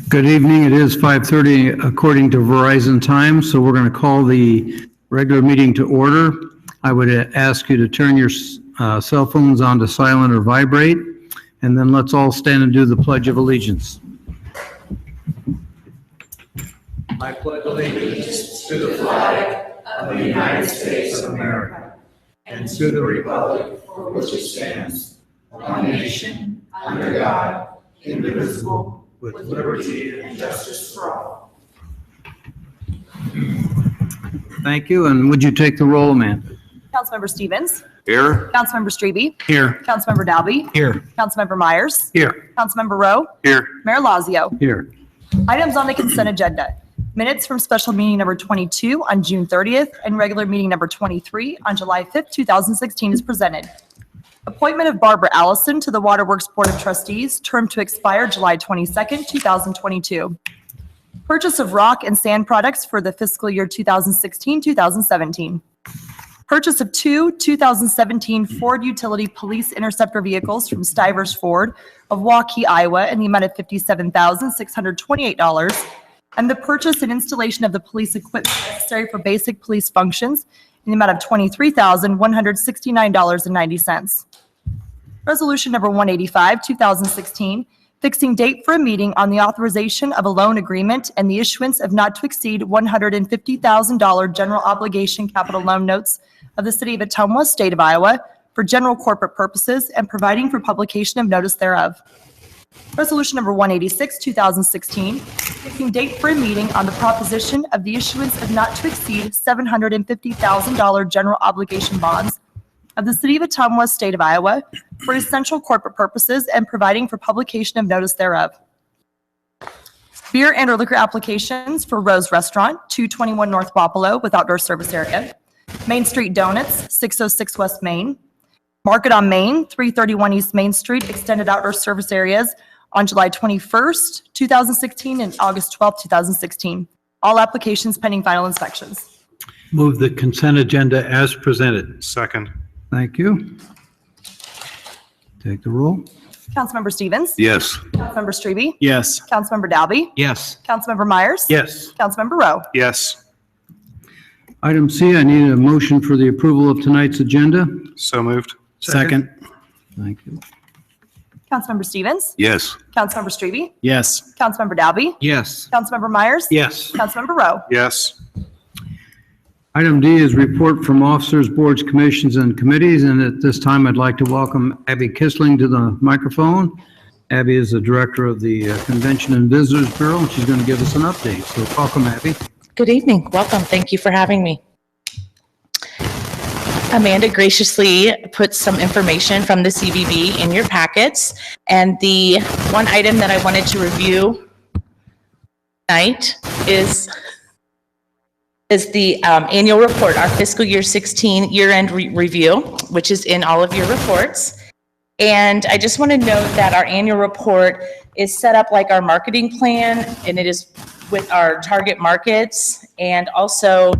Good evening. It is 5:30 according to Verizon time, so we're going to call the regular meeting to order. I would ask you to turn your cell phones on to silent or vibrate, and then let's all stand and do the Pledge of Allegiance. I pledge allegiance to the flag of the United States of America and to the republic for which it stands, one nation, under God, indivisible, with liberty and justice for all. Thank you, and would you take the roll, ma'am? Councilmember Stevens. Here. Councilmember Strebe. Here. Councilmember Dalby. Here. Councilmember Myers. Here. Councilmember Rowe. Here. Mayor Lazio. Here. Items on the consent agenda. Minutes from special meeting number 22 on June 30th and regular meeting number 23 on July 5th, 2016 is presented. Appointment of Barbara Allison to the Waterworks Board of Trustees, term to expire July 22nd, 2022. Purchase of rock and sand products for the fiscal year 2016-2017. Purchase of two 2017 Ford Utility Police Interceptor vehicles from Stivers Ford of Waukee, Iowa in the amount of $57,628, and the purchase and installation of the police equipment necessary for basic police functions in the amount of $23,169.90. Resolution number 185, 2016, fixing date for a meeting on the authorization of a loan agreement and the issuance of not to exceed $150,000 general obligation capital loan notes of the City of Ottumwa, State of Iowa, for general corporate purposes and providing for publication of notice thereof. Resolution number 186, 2016, fixing date for a meeting on the proposition of the issuance of not to exceed $750,000 general obligation bonds of the City of Ottumwa, State of Iowa, for essential corporate purposes and providing for publication of notice thereof. Beer and/or liquor applications for Rose Restaurant, 221 North Wapello with outdoor service area. Main Street Donuts, 606 West Main. Market on Main, 331 East Main Street, extended outdoor service areas on July 21st, 2016 and August 12th, 2016. All applications pending final inspections. Move the consent agenda as presented. Second. Thank you. Take the roll. Councilmember Stevens. Yes. Councilmember Strebe. Yes. Councilmember Dalby. Yes. Councilmember Myers. Yes. Councilmember Rowe. Yes. Item C, I need a motion for the approval of tonight's agenda. So moved. Second. Thank you. Councilmember Stevens. Yes. Councilmember Strebe. Yes. Councilmember Dalby. Yes. Councilmember Myers. Yes. Councilmember Rowe. Yes. Item D is report from officers, boards, commissions, and committees, and at this time, I'd like to welcome Abby Kissling to the microphone. Abby is the director of the Convention and Visitors Bureau, and she's going to give us an update. So welcome, Abby. Good evening. Welcome. Thank you for having me. Amanda graciously put some information from the CVB in your packets, and the one item that I wanted to review tonight is the annual report, our fiscal year 16 year-end review, which is in all of your reports. And I just want to note that our annual report is set up like our marketing plan, and it is with our target markets, and also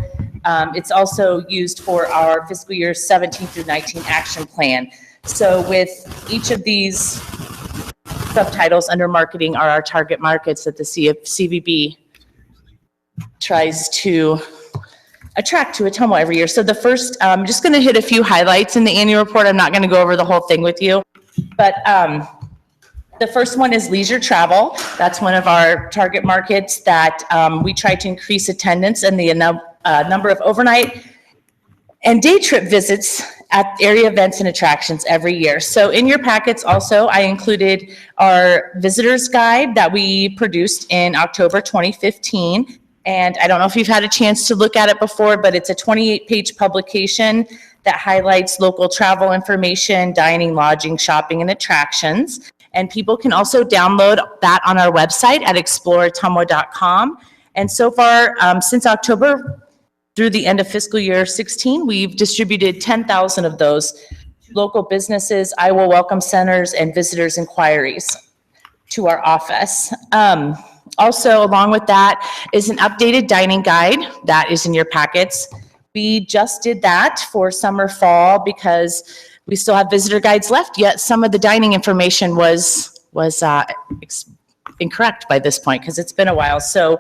it's also used for our fiscal year 17 through 19 action plan. So with each of these subtitles under marketing are our target markets that the CVB tries to attract to Ottumwa every year. So the first, I'm just going to hit a few highlights in the annual report. I'm not going to go over the whole thing with you, but the first one is leisure travel. That's one of our target markets that we try to increase attendance and the number of overnight and day trip visits at area events and attractions every year. So in your packets also, I included our visitor's guide that we produced in October 2015. And I don't know if you've had a chance to look at it before, but it's a 28-page publication that highlights local travel information, dining, lodging, shopping, and attractions. And people can also download that on our website at exploreottumwa.com. And so far, since October through the end of fiscal year 16, we've distributed 10,000 of those to local businesses, Iowa Welcome Centers, and visitors inquiries to our office. Also, along with that is an updated dining guide that is in your packets. We just did that for summer, fall, because we still have visitor guides left, yet some of the dining information was incorrect by this point because it's been a while. So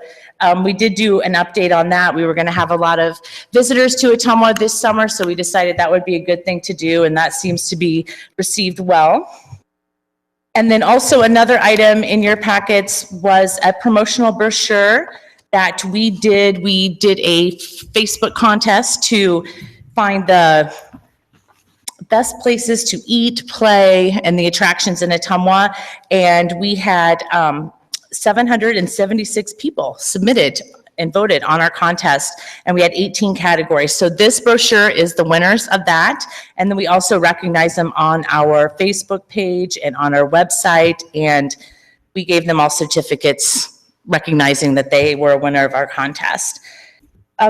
we did do an update on that. We were going to have a lot of visitors to Ottumwa this summer, so we decided that would be a good thing to do, and that seems to be received well. And then also another item in your packets was a promotional brochure that we did. We did a Facebook contest to find the best places to eat, play, and the attractions in Ottumwa. And we had 776 people submitted and voted on our contest, and we had 18 categories. So this brochure is the winners of that, and then we also recognize them on our Facebook page and on our website, and we gave them all certificates recognizing that they were a winner of our contest.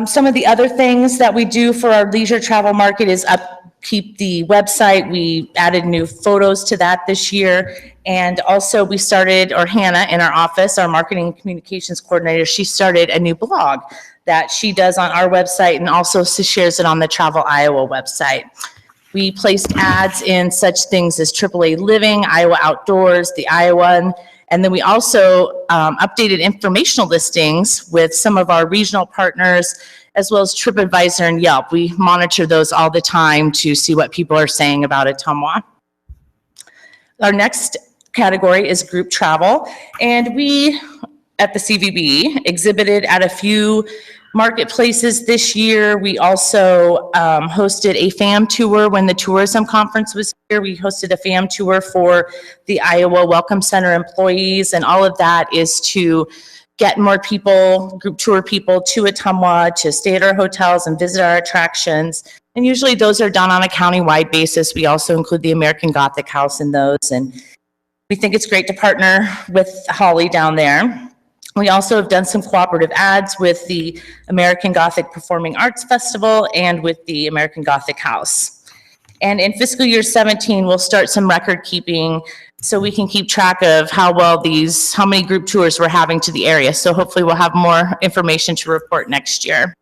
Some of the other things that we do for our leisure travel market is upkeep the website. We added new photos to that this year. And also we started, or Hannah in our office, our marketing and communications coordinator, she started a new blog that she does on our website and also shares it on the Travel Iowa website. We placed ads in such things as AAA Living, Iowa Outdoors, the Iowan, and then we also updated informational listings with some of our regional partners, as well as TripAdvisor and Yelp. We monitor those all the time to see what people are saying about Ottumwa. Our next category is group travel, and we at the CVB exhibited at a few marketplaces this year. We also hosted a FAM tour when the tourism conference was here. We hosted a FAM tour for the Iowa Welcome Center employees, and all of that is to get more people, group tour people to Ottumwa to stay at our hotels and visit our attractions. And usually those are done on a county-wide basis. We also include the American Gothic House in those, and we think it's great to partner with Holly down there. We also have done some cooperative ads with the American Gothic Performing Arts Festival and with the American Gothic House. And in fiscal year 17, we'll start some record keeping so we can keep track of how many group tours we're having to the area. So hopefully we'll have more information to report next year.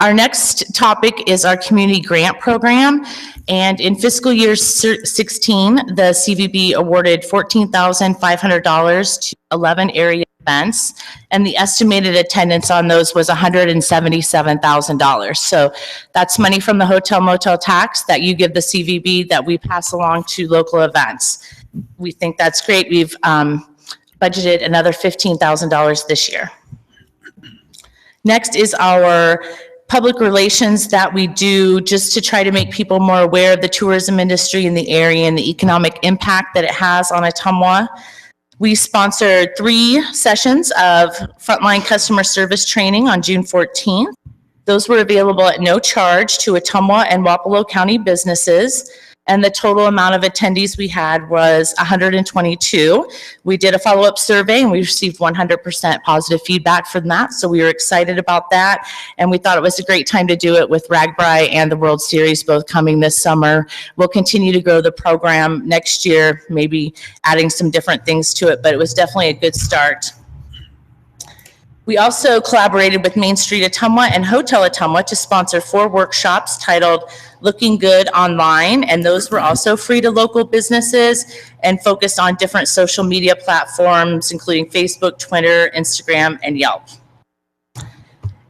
Our next topic is our community grant program. And in fiscal year 16, the CVB awarded $14,500 to 11 area events, and the estimated attendance on those was $177,000. So that's money from the hotel motel tax that you give the CVB that we pass along to local events. We think that's great. We've budgeted another $15,000 this year. Next is our public relations that we do just to try to make people more aware of the tourism industry in the area and the economic impact that it has on Ottumwa. We sponsored 3 sessions of frontline customer service training on June 14th. Those were available at no charge to Ottumwa and Wapello County businesses. And the total amount of attendees we had was 122. We did a follow-up survey and we received 100% positive feedback from that. So we were excited about that. And we thought it was a great time to do it with RAGBRAI and the World Series both coming this summer. We'll continue to grow the program next year, maybe adding some different things to it, but it was definitely a good start. We also collaborated with Main Street Ottumwa and Hotel Ottumwa to sponsor 4 workshops titled Looking Good Online, and those were also free to local businesses and focused on different social media platforms, including Facebook, Twitter, Instagram, and Yelp.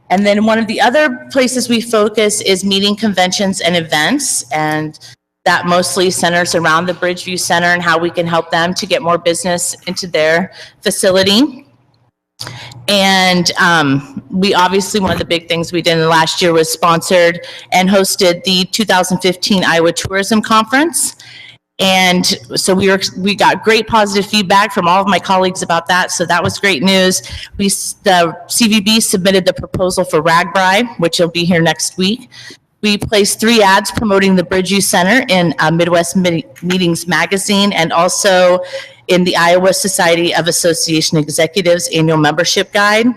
And then one of the other places we focus is meeting conventions and events, and that mostly centers around the Bridgeview Center and how we can help them to get more business into their facility. And we obviously, one of the big things we did in the last year was sponsored and hosted the 2015 Iowa Tourism Conference. And so we got great positive feedback from all of my colleagues about that. So that was great news. The CVB submitted the proposal for RAGBRAI, which will be here next week. We placed 3 ads promoting the Bridgeview Center in Midwest Meetings Magazine and also in the Iowa Society of Association Executives Annual Membership Guide.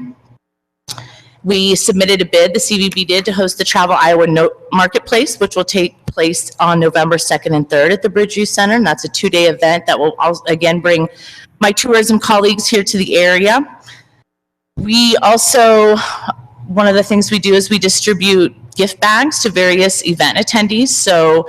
We submitted a bid, the CVB did, to host the Travel Iowa Marketplace, which will take place on November 2nd and 3rd at the Bridgeview Center. And that's a 2-day event that will also, again, bring my tourism colleagues here to the area. We also, one of the things we do is we distribute gift bags to various event attendees. So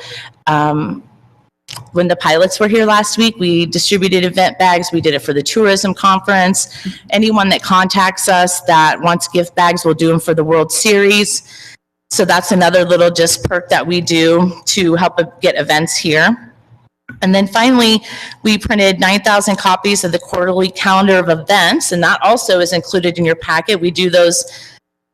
when the pilots were here last week, we distributed event bags. We did it for the tourism conference. Anyone that contacts us that wants gift bags, we'll do them for the World Series. So that's another little just perk that we do to help get events here. And then finally, we printed 9,000 copies of the quarterly calendar of events, and that also is included in your packet. We do those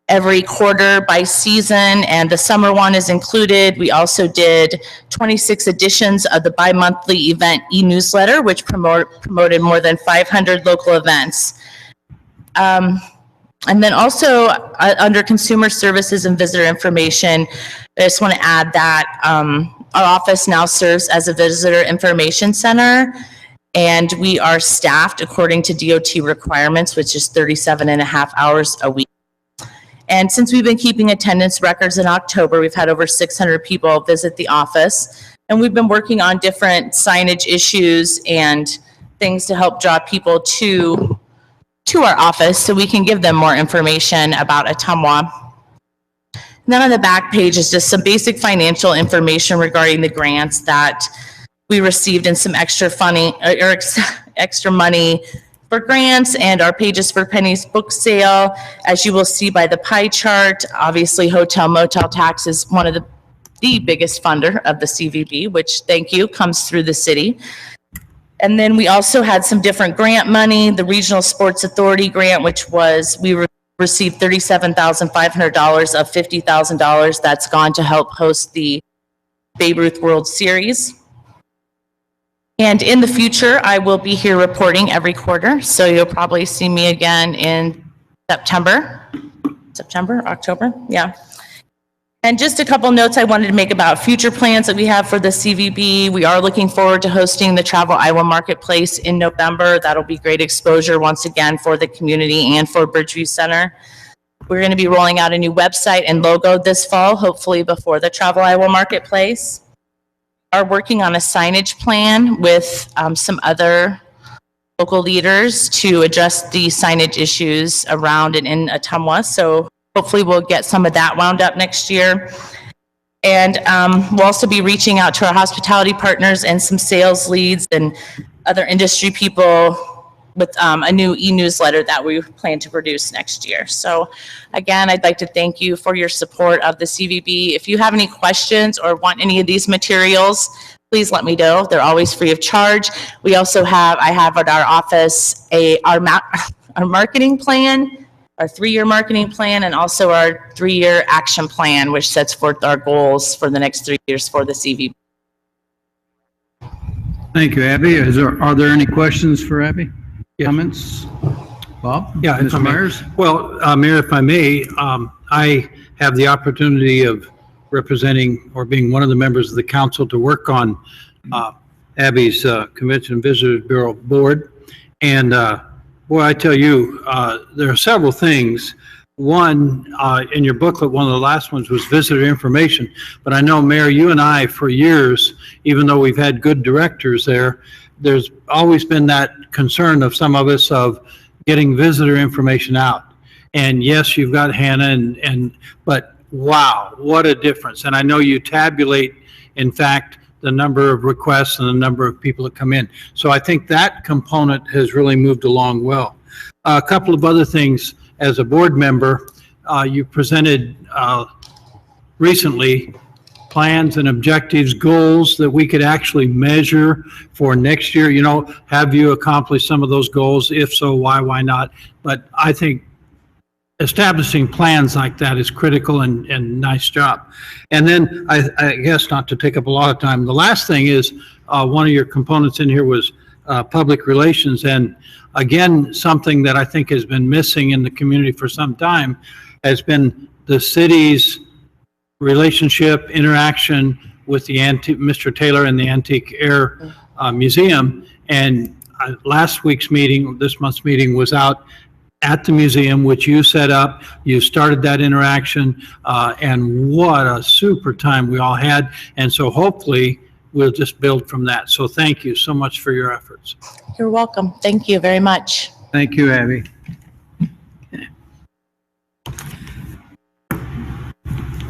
every quarter by season, and the summer one is included. We also did 26 editions of the bi-monthly event e-newsletter, which promoted more than 500 local events. And then also under consumer services and visitor information, I just want to add that our office now serves as a visitor information center, and we are staffed according to DOT requirements, which is 37.5 hours a week. And since we've been keeping attendance records in October, we've had over 600 people visit the office. And we've been working on different signage issues and things to help draw people to our office so we can give them more information about Ottumwa. And then on the back page is just some basic financial information regarding the grants that we received and some extra extra money for grants, and our pages for Penny's book sale. As you will see by the pie chart, obviously hotel motel tax is one of the biggest funder of the CVB, which, thank you, comes through the city. And then we also had some different grant money, the Regional Sports Authority grant, which was, we received $37,500 of $50,000 that's gone to help host the Babe Ruth World Series. And in the future, I will be here reporting every quarter, so you'll probably see me again in October, yeah. And just a couple notes I wanted to make about future plans that we have for the CVB. We are looking forward to hosting the Travel Iowa Marketplace in November. That'll be great exposure once again for the community and for Bridgeview Center. We're going to be rolling out a new website and logo this fall, hopefully before the Travel Iowa Marketplace. Are working on a signage plan with some other local leaders to address the signage issues around and in Ottumwa. So hopefully we'll get some of that wound up next year. And we'll also be reaching out to our hospitality partners and some sales leads and other industry people with a new e-newsletter that we plan to produce next year. So again, I'd like to thank you for your support of the CVB. If you have any questions or want any of these materials, please let me know. They're always free of charge. We also have, I have at our office our marketing plan, our 3-year marketing plan, and also our 3-year action plan, which sets forth our goals for the next 3 years for the CVB. Thank you, Abby. Are there any questions for Abby? Comments? Bob? Yeah, Mr. Myers? Well, Mayor, if I may, I have the opportunity of representing or being one of the members of the council to work on Abby's Convention and Visitors Bureau board. And boy, I tell you, there are several things. One, in your booklet, one of the last ones was visitor information. But I know, Mayor, you and I, for years, even though we've had good directors there, there's always been that concern of some of us of getting visitor information out. And yes, you've got Hannah, but wow, what a difference. And I know you tabulate, in fact, the number of requests and the number of people that come in. So I think that component has really moved along well. A couple of other things. As a board member, you presented recently plans and objectives, goals that we could actually measure for next year. You know, have you accomplished some of those goals? If so, why not? But I think establishing plans like that is critical, and nice job. And then I guess, not to take up a lot of time, the last thing is one of your components in here was public relations. And again, something that I think has been missing in the community for some time has been the city's relationship, interaction with the Mr. Taylor and the Antique Air Museum. And last week's meeting, this month's meeting, was out at the museum, which you set up. You started that interaction, and what a super time we all had. And so hopefully we'll just build from that. So thank you so much for your efforts. You're welcome. Thank you very much. Thank you, Abby.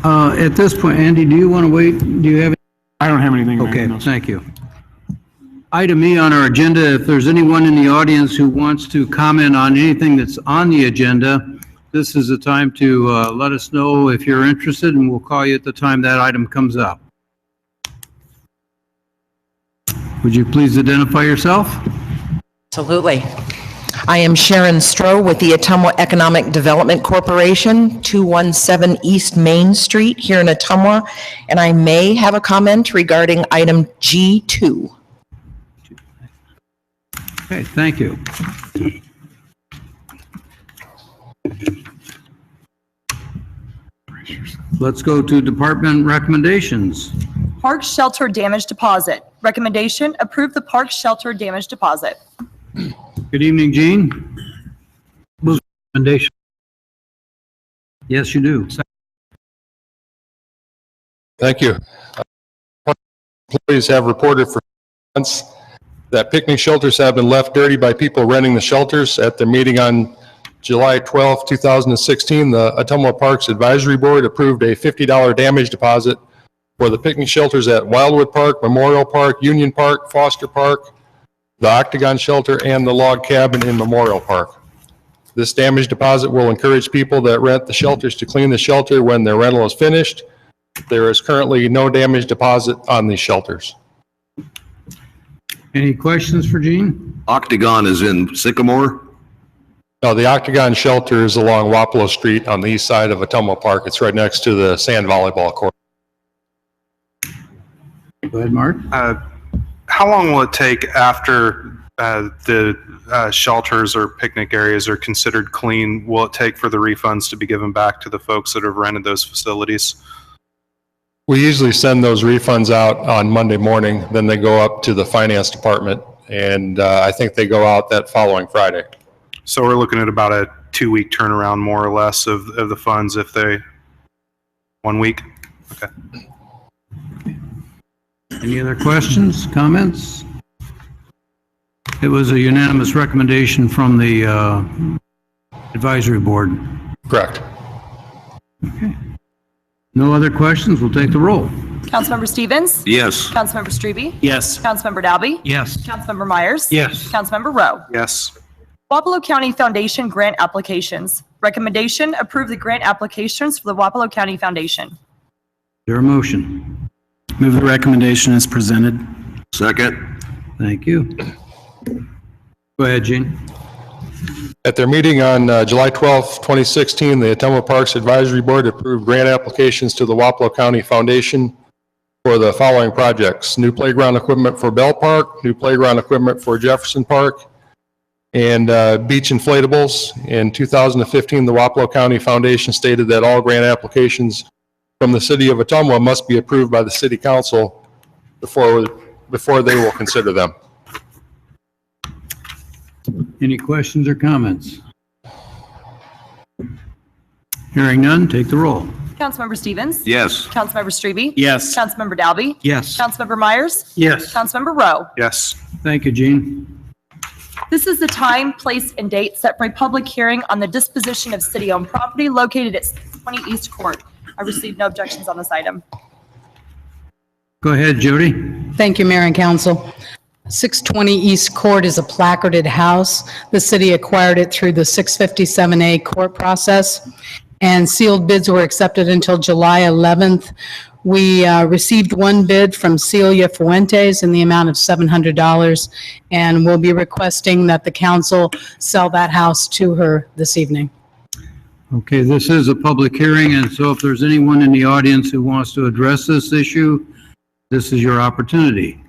At this point, Andy, do you want to wait? Do you have? I don't have anything. Mayor. Okay, No, sir. thank you. Item E on our agenda, if there's anyone in the audience who wants to comment on anything that's on the agenda, this is the time to let us know if you're interested, and we'll call you at the time that item comes up. Would you please identify yourself? Absolutely. I am Sharon Stroh with the Ottumwa Economic Development Corporation, 217 East Main Street here in Ottumwa, and I may have a comment regarding item G2. Okay, thank you. Let's go to department recommendations. Park Shelter Damage Deposit. Recommendation, approve the Park Shelter Damage Deposit. Good evening, Gene. Recommendation. Yes, you do. Thank you. Employees have reported for months that picnic shelters have been left dirty by people renting the shelters. At the meeting on July 12, 2016, the Ottumwa Parks Advisory Board approved a $50 damage deposit for the picnic shelters at Wildwood Park, Memorial Park, Union Park, Foster Park, the Octagon Shelter, and the Log Cabin in Memorial Park. This damage deposit will encourage people that rent the shelters to clean the shelter when their rental is finished. There is currently no damage deposit on these shelters. Any questions for Gene? Octagon is in Sycamore. No, the Octagon Shelter is along Wapello Street on the east side of Ottumwa Park. It's right next to the sand volleyball court. Go ahead, Mark. How long will it take after the shelters or picnic areas are considered clean? Will it take for the refunds to be given back to the folks that have rented those facilities? We usually send those refunds out on Monday morning, then they go up to the finance department, and I think they go out that following Friday. So we're looking at about a 2-week turnaround, more or less, of the funds if they, 1 week? Okay. Any other questions, comments? It was a unanimous recommendation from the advisory board. Correct. Okay. No other questions? We'll take the roll. Councilmember Stevens? Yes. Councilmember Strebe? Yes. Councilmember Dalby? Yes. Councilmember Myers? Yes. Councilmember Rowe? Yes. Wapello County Foundation Grant Applications. Recommendation, approve the grant applications for the Wapello County Foundation. Is there a motion? Move the recommendation as presented. Second. Thank you. Go ahead, Gene. At their meeting on July 12, 2016, the Ottumwa Parks Advisory Board approved grant applications to the Wapello County Foundation for the following projects: new playground equipment for Bell Park, new playground equipment for Jefferson Park, and beach inflatables. In 2015, the Wapello County Foundation stated that all grant applications from the city of Ottumwa must be approved by the city council before they will consider them. Any questions or comments? Hearing none, take the roll. Councilmember Stevens? Yes. Councilmember Strebe? Yes. Councilmember Dalby? Yes. Councilmember Myers? Yes. Councilmember Rowe? Yes. Thank you, Gene. This is the time, place, and date set for a public hearing on the disposition of city-owned property located at 620 East Court. I received no objections on this item. Go ahead, Jody. Thank you, Mayor and Council. 620 East Court is a placarded house. The city acquired it through the 657A court process, and sealed bids were accepted until July 11th. We received one bid from Celia Fuentes in the amount of $700, and we'll be requesting that the council sell that house to her this evening. Okay, this is a public hearing, and so if there's anyone in the audience who wants to address this issue, this is your opportunity.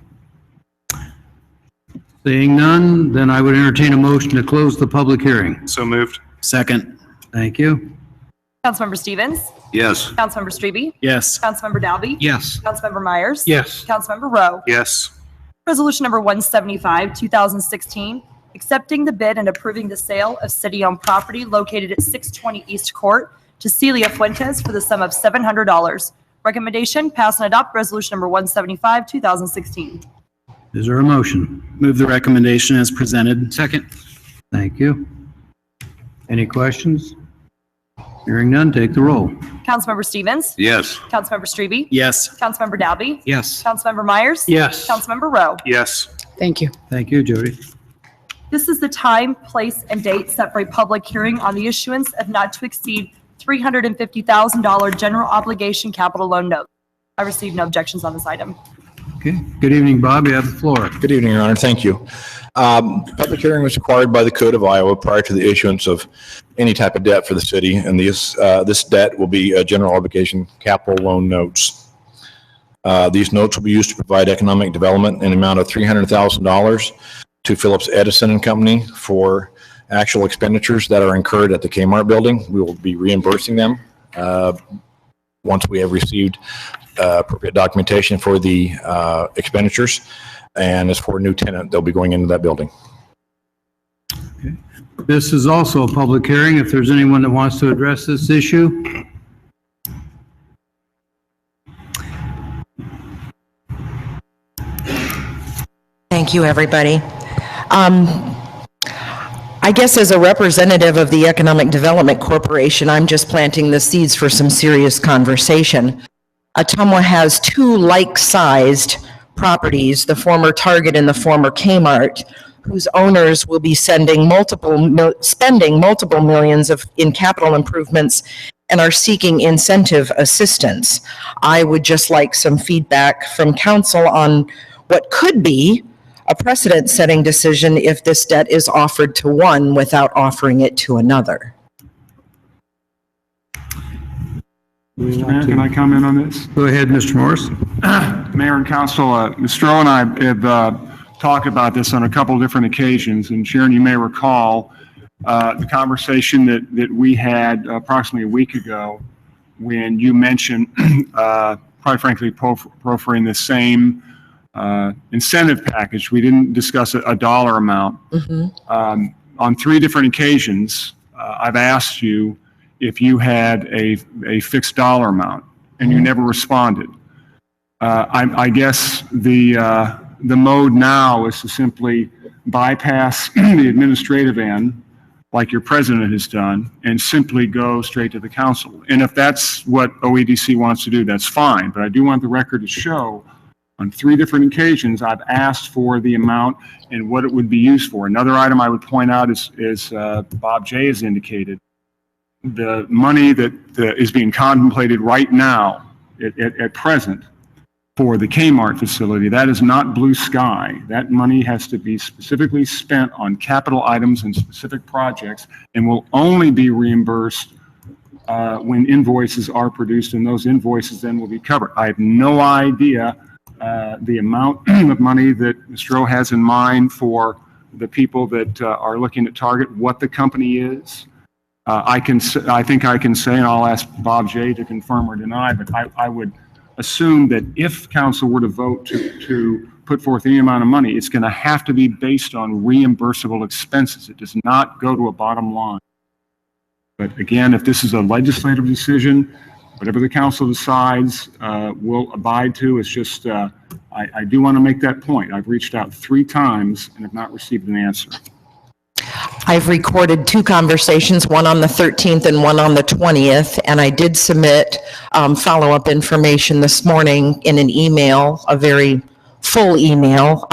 Seeing none, then I would entertain a motion to close the public hearing. So moved. Second. Thank you. Councilmember Stevens? Yes. Councilmember Strebe? Yes. Councilmember Dalby? Yes. Councilmember Myers? Yes. Councilmember Rowe? Yes. Resolution number 175, 2016, accepting the bid and approving the sale of city-owned property located at 620 East Court to Celia Fuentes for the sum of $700. Recommendation, pass and adopt resolution number 175, 2016. Is there a motion? Move the recommendation as presented. Second. Thank you. Any questions? Hearing none, take the roll. Councilmember Stevens? Yes. Councilmember Strebe? Yes. Councilmember Dalby? Yes. Councilmember Myers? Yes. Councilmember Rowe? Yes. Thank you. Thank you, Jody. This is the time, place, and date set for a public hearing on the issuance of not to exceed $350,000 general obligation capital loan note. I received no objections on this item. Okay. Good evening, Bob. You have the floor. Good evening, Your Honor. Thank you. Public hearing was required by the Code of Iowa prior to the issuance of any type of debt for the city, and this debt will be general obligation capital loan notes. These notes will be used to provide economic development in the amount of $300,000 to Phillips Edison and Company for actual expenditures that are incurred at the Kmart building. We will be reimbursing them once we have received appropriate documentation for the expenditures. And as for a new tenant, they'll be going into that building. Okay. This is also a public hearing. If there's anyone that wants to address this issue. Thank you, everybody. I guess as a representative of the Economic Development Corporation, I'm just planting the seeds for some serious conversation. Ottumwa has two like-sized properties, the former Target and the former Kmart, whose owners will be spending multiple millions in capital improvements and are seeking incentive assistance. I would just like some feedback from council on what could be a precedent-setting decision if this debt is offered to one without offering it to another. Mr. Mayor, can I comment on this? Go ahead, Mr. Morris. Mayor and Council, Mr. Stroh and I have talked about this on a couple of different occasions, and Sharon, you may recall the conversation that we had approximately a week ago when you mentioned, quite frankly, proffering the same incentive package. We didn't discuss a dollar amount. Mm-hmm. On three different occasions, I've asked you if you had a fixed dollar amount, and you never responded. I guess the mode now is to simply bypass the administrative end, like your president has done, and simply go straight to the council. And if that's what OEDC wants to do, that's fine. But I do want the record to show on three different occasions, I've asked for the amount and what it would be used for. Another item I would point out is Bob J. has indicated, the money that is being contemplated right now at present for the Kmart facility, that is not blue sky. That money has to be specifically spent on capital items and specific projects and will only be reimbursed when invoices are produced, and those invoices then will be covered. I have no idea the amount of money that Mr. Stroh has in mind for the people that are looking at Target, what the company is. I think I can say, and I'll ask Bob J. to confirm or deny, but I would assume that if council were to vote to put forth any amount of money, it's going to have to be based on reimbursable expenses. It does not go to a bottom line. But again, if this is a legislative decision, whatever the council decides, we'll abide to. It's just, I do want to make that point. I've reached out 3 times and have not received an answer. I've recorded 2 conversations, one on the 13th and one on the 20th, and I did submit follow-up information this morning in an email, a very full email,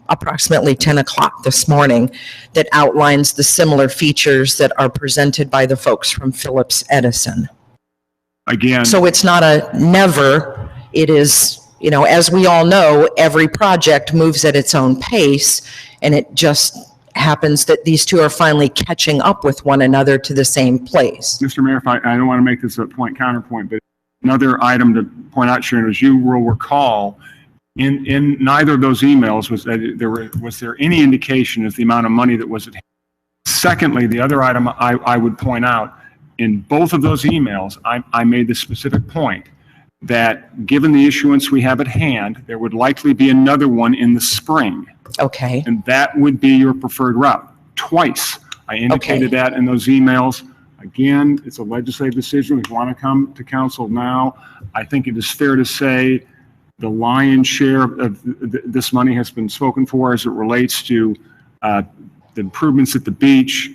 approximately 10 o'clock this morning, that outlines the similar features that are presented by the folks from Phillips Edison. Again. So it's not a never, it is, you know, as we all know, every project moves at its own pace, and it just happens that these two are finally catching up with one another to the same place. Mr. Mayor, if I don't want to make this a counterpoint, but another item to point out, Sharon, as you will recall, in neither of those emails was there any indication of the amount of money that was at hand. Secondly, the other item I would point out, in both of those emails, I made the specific point that given the issuance we have at hand, there would likely be another one in the spring. Okay. And that would be your preferred route. Twice, I indicated that in those emails. Again, it's a legislative decision. We want to come to council now. I think it is fair to say the lion's share of this money has been spoken for as it relates to the improvements at the beach,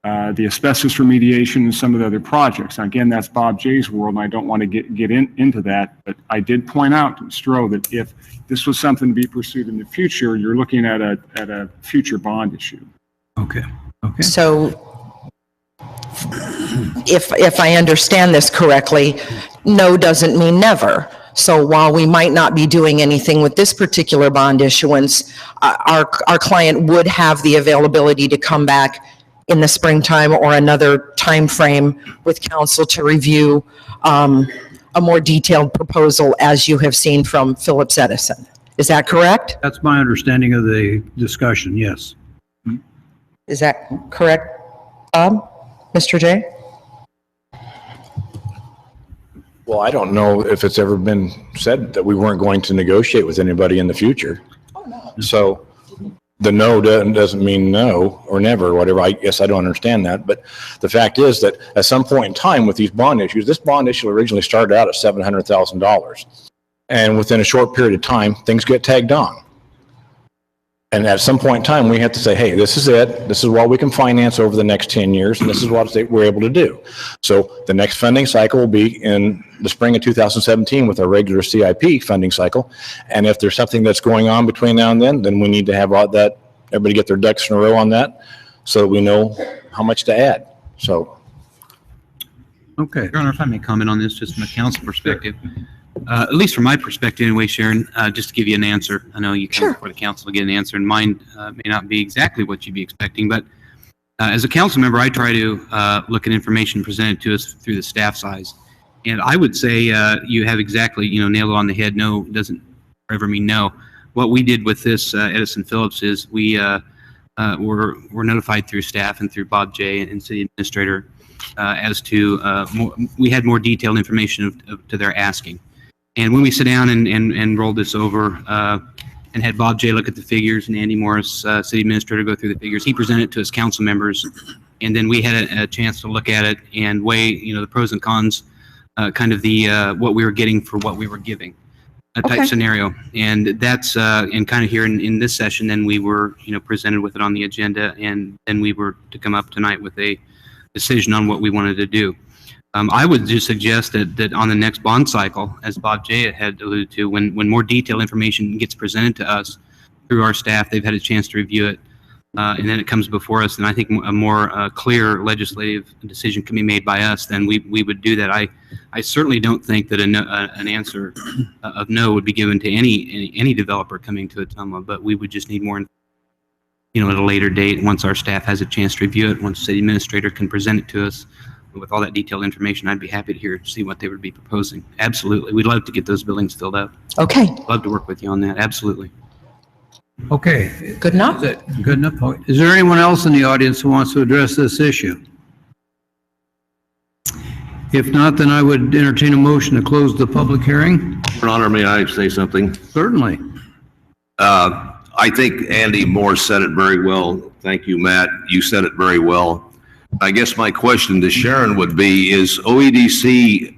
the asbestos remediation, and some of the other projects. Now, again, that's Bob Jay's world, and I don't want to get into that, but I did point out to Stroh that if this was something to be pursued in the future, you're looking at a future bond issue. Okay. Okay. So if I understand this correctly, no doesn't mean never. So while we might not be doing anything with this particular bond issuance, our client would have the availability to come back in the springtime or another time frame with council to review a more detailed proposal, as you have seen from Phillips Edison. Is that correct? That's my understanding of the discussion, yes. Is that correct, Bob? Mr. Jay? Well, I don't know if it's ever been said that we weren't going to negotiate with anybody in the future. Oh, no. So the no doesn't mean no or never or whatever. I guess I don't understand that. But the fact is that at some point in time with these bond issues, this bond issue originally started out at $700,000. And within a short period of time, things get tagged on. And at some point in time, we have to say, hey, this is it. This is what we can finance over the next 10 years, and this is what we're able to do. So the next funding cycle will be in the spring of 2017 with our regular CIP funding cycle. And if there's something that's going on between now and then we need to have all that, everybody get their ducks in a row on that so that we know how much to add. So. Okay. Your Honor, if I may comment on this, just from a council perspective. At least from my perspective anyway, Sharon, just to give you an answer. I know you come before the council to get an answer, and mine may not be exactly what you'd be expecting, but as a council member, I try to look at information presented to us through the staff size. And I would say you have exactly, nailed it on the head. No doesn't ever mean no. What we did with this Edison Phillips is we were notified through staff and through Bob Jay and city administrator as to we had more detailed information to their asking. And when we sit down and rolled this over and had Bob Jay look at the figures and Andy Morris, city administrator, go through the figures, he presented it to us council members, and then we had a chance to look at it and weigh, the pros and cons, kind of the what we were getting for what we were giving, type scenario. And that's and kind of here in this session, then we were presented with it on the agenda, and then we were to come up tonight with a decision on what we wanted to do. I would just suggest that on the next bond cycle, as Bob Jay had alluded to, when more detailed information gets presented to us through our staff, they've had a chance to review it, and then it comes before us, and I think a more clear legislative decision can be made by us, then we would do that. I certainly don't think that an answer of no would be given to any developer coming to Ottumwa, but we would just need more, at a later date, once our staff has a chance to review it, once the city administrator can present it to us. With all that detailed information, I'd be happy to see what they would be proposing. Absolutely. We'd love to get those buildings filled up. Okay. Love to work with you on that. Absolutely. Okay. Good enough? Good enough. Is there anyone else in the audience who wants to address this issue? If not, then I would entertain a motion to close the public hearing. Your Honor, may I say something? Certainly. I think Andy Morse said it very well. Thank you, Matt. You said it very well. I guess my question to Sharon would be, is OEDC,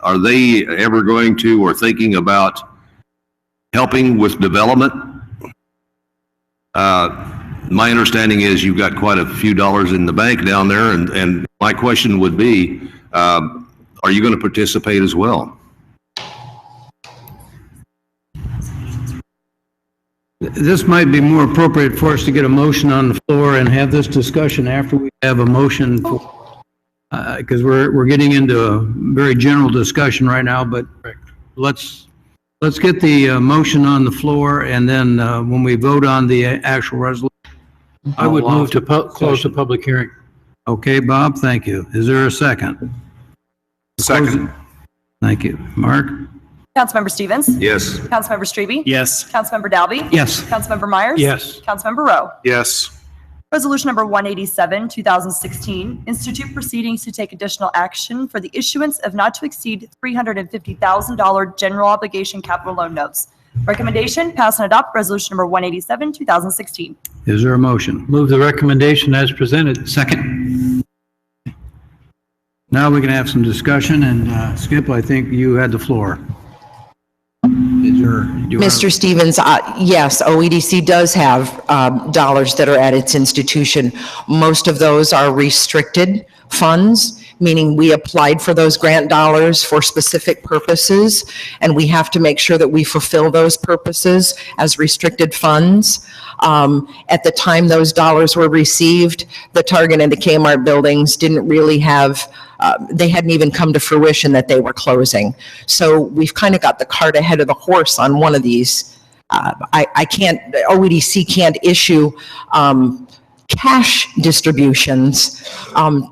are they ever going to or thinking about helping with development? My understanding is you've got quite a few dollars in the bank down there, and my question would be, are you going to participate as well? This might be more appropriate for us to get a motion on the floor and have this discussion after we have a motion, because we're getting into a very general discussion right now, but let's get the motion on the floor, and then when we vote on the actual resolution. I would move to close the public hearing. Okay, Bob, thank you. Is there a second? Second. Thank you. Mark? Councilmember Stevens? Yes. Councilmember Strebe? Yes. Councilmember Dalby? Yes. Councilmember Myers? Yes. Councilmember Rowe? Yes. Resolution number 187, 2016, institute proceedings to take additional action for the issuance of not to exceed $350,000 general obligation capital loan notes. Recommendation, pass and adopt resolution number 187, 2016. Is there a motion? Move the recommendation as presented. Second. Now we can have some discussion, and Skip, I think you had the floor. Mr. Stevens, yes, OEDC does have dollars that are at its institution. Most of those are restricted funds, meaning we applied for those grant dollars for specific purposes, and we have to make sure that we fulfill those purposes as restricted funds. At the time those dollars were received, the Target and the Kmart buildings didn't really have, they hadn't even come to fruition that they were closing. So we've kind of got the cart ahead of the horse on one of these. OEDC can't issue cash distributions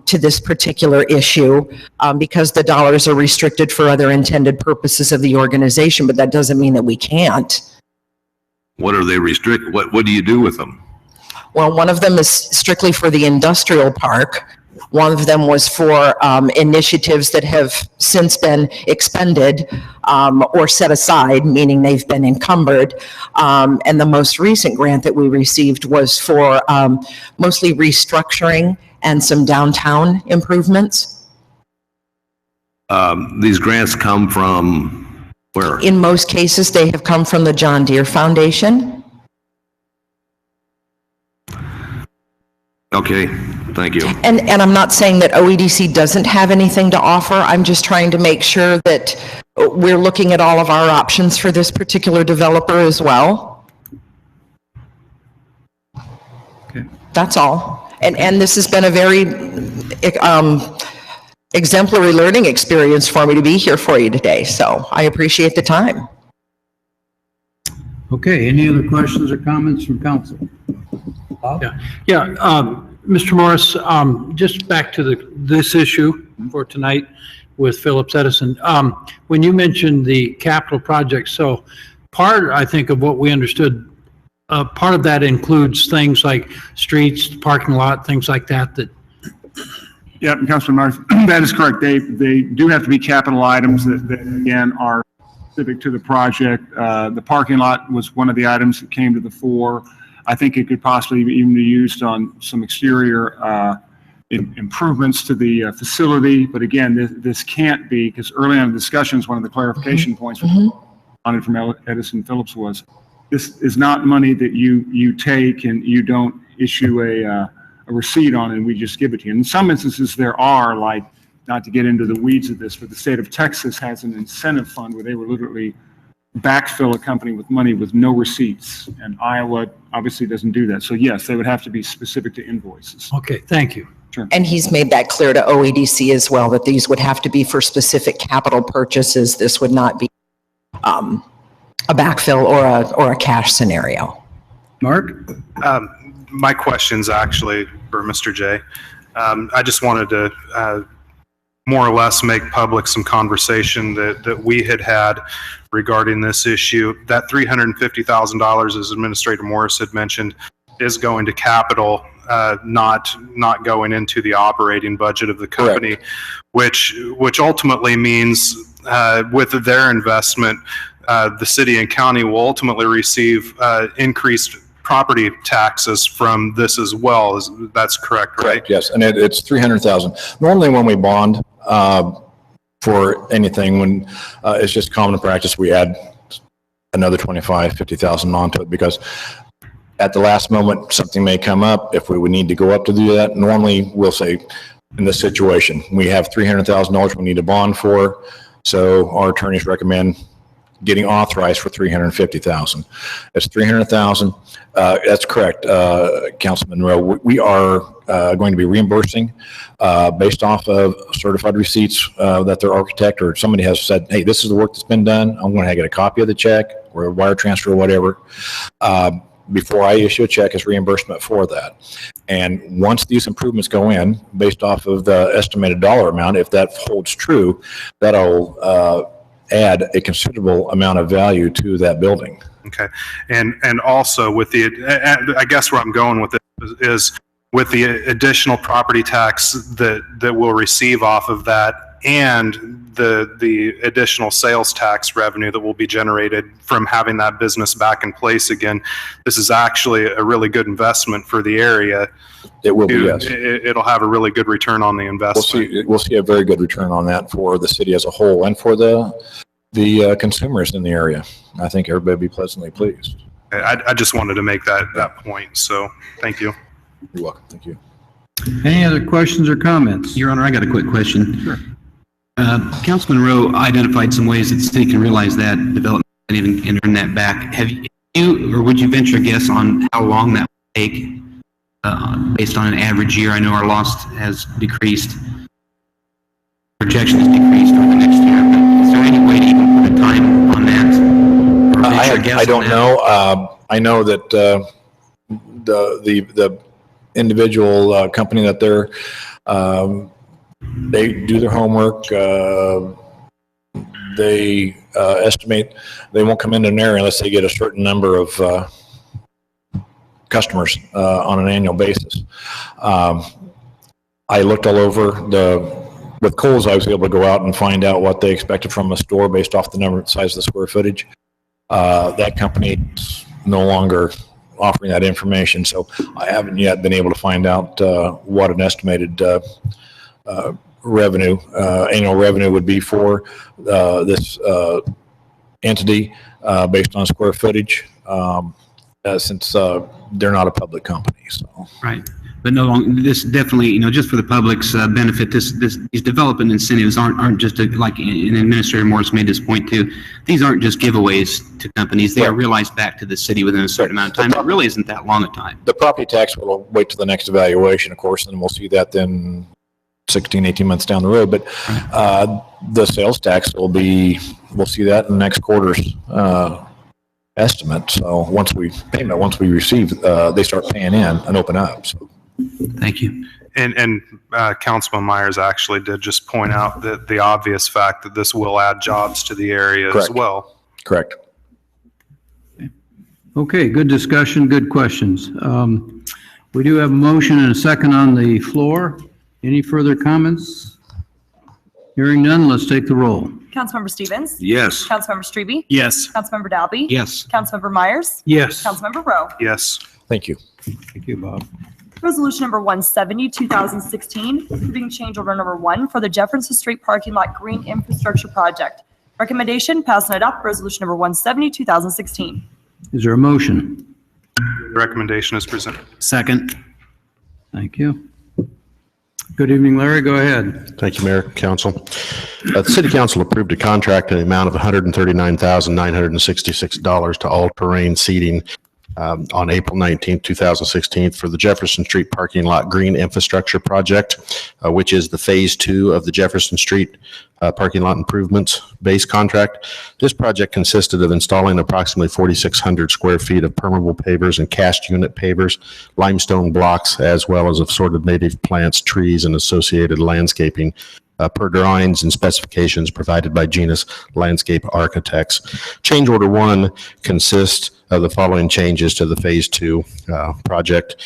to this particular issue because the dollars are restricted for other intended purposes of the organization, but that doesn't mean that we can't. What are they restrict? What do you do with them? Well, one of them is strictly for the industrial park. One of them was for initiatives that have since been expended or set aside, meaning they've been encumbered. And the most recent grant that we received was for mostly restructuring and some downtown improvements. These grants come from where? In most cases, they have come from the John Deere Foundation. Okay, thank you. And I'm not saying that OEDC doesn't have anything to offer. I'm just trying to make sure that we're looking at all of our options for this particular developer as well. Okay. That's all. And this has been a very exemplary learning experience for me to be here for you today. So I appreciate the time. Okay, any other questions or comments from council? Mr. Morris, just back to this issue for tonight with Phillips Edison. When you mentioned the capital projects, so part, I think, of what we understood, part of that includes things like streets, parking lot, things like that. Yeah, Councilman Myers, that is correct. They do have to be capital items that again are specific to the project. The parking lot was one of the items that came to the fore. I think it could possibly even be used on some exterior improvements to the facility. But again, this can't be, because early on in the discussions, one of the clarification points on it from Edison Phillips was, this is not money that you take and you don't issue a receipt on and we just give it to you. In some instances there are, like, not to get into the weeds of this, but the state of Texas has an incentive fund where they will literally backfill a company with money with no receipts. And Iowa obviously doesn't do that. So yes, they would have to be specific to invoices. Okay, thank you. Sure. And he's made that clear to OEDC as well, that these would have to be for specific capital purchases. This would not be a backfill or a cash scenario. Mark? My question's actually for Mr. J. I just wanted to more or less make public some conversation that we had regarding this issue. That $350,000, as Administrator Morris had mentioned, is going to capital, not going into the operating budget of the company, which ultimately means with their investment, the city and county will ultimately receive increased property taxes from this as well. That's correct, right? Correct, yes, and it's $300,000. Normally when we bond for anything, when it's just common practice, we add another $25,000-50,000 onto it, because at the last moment, something may come up. If we would need to go up to do that, normally we'll say, in this situation, we have $300,000 we need to bond for, so our attorneys recommend getting authorized for $350,000. That's $300,000. That's correct, Councilman Monroe. We are going to be reimbursing based off of certified receipts that their architect or somebody has said, hey, this is the work that's been done. I'm going to get a copy of the check or a wire transfer or whatever. Before I issue a check as reimbursement for that. And once these improvements go in, based off of the estimated dollar amount, if that holds true, that'll add a considerable amount of value to that building. Okay, and also with the, I guess where I'm going with this is with the additional property tax that we'll receive off of that and the additional sales tax revenue that will be generated from having that business back in place again. This is actually a really good investment for the area. It will be, yes. It'll have a really good return on the investment. We'll see a very good return on that for the city as a whole and for the consumers in the area. I think everybody will be pleasantly pleased. I just wanted to make that point. So thank you. You're welcome. Thank you. Any other questions or comments? Your Honor, I got a quick question. Sure. Councilman Rowe identified some ways that the city can realize that development and earn that back. Have you, or would you venture a guess on how long that will take based on an average year? I know our loss has decreased. Projection has decreased over the next year, but is there any way to even put a time on that? Or venture a guess I don't on that? know. I know that the individual company that they do their homework. They estimate they won't come into an area unless they get a certain number of customers on an annual basis. I looked all over with Kohl's. I was able to go out and find out what they expected from a store based off the size of the square footage. That company is no longer offering that information, so I haven't yet been able to find out what an estimated revenue, annual revenue would be for this entity based on square footage, since they're not a public company. So Right. But no longer, this definitely, just for the public's benefit, these development incentives aren't just like, and Administrator Morris made this point too, these aren't just giveaways to companies. They are realized back to the city within a certain amount of time. It really isn't that long a time. the property tax will wait till the next evaluation, of course, and we'll see that then 16, 18 months down the road. But the sales tax we'll see that in the next quarter's estimate. So once we receive, they start paying in and open up. So. Thank you. And Councilman Myers actually did just point out that the obvious fact that this will add jobs to the area Correct. as well. Correct. Okay, good discussion, good questions. We do have a motion and a second on the floor. Any further comments? Hearing none, let's take the roll. Councilmember Stevens? Yes. Councilmember Strebe? Yes. Councilmember Dalby? Yes. Councilmember Myers? Yes. Councilmember Rowe? Yes. Thank you. Thank you, Bob. Resolution number 170, 2016, approving change order number 1 for the Jefferson Street Parking Lot Green Infrastructure Project. Recommendation, pass and adopt resolution number 170, 2016. Is there a motion? The recommendation is presented. Second. Thank you. Good evening, Larry. Go ahead. Thank you, Mayor, Council. The City Council approved a contract in the amount of $139,966 to All Terrain Seating on April 19, 2016 for the Jefferson Street Parking Lot Green Infrastructure Project, which is the Phase 2 of the Jefferson Street Parking Lot Improvements base contract. This project consisted of installing approximately 4,600 square feet of permeable pavers and cast unit pavers, limestone blocks, as well as assorted native plants, trees, and associated landscaping per drawings and specifications provided by Genus Landscape Architects. Change Order 1 consists of the following changes to the Phase 2 project.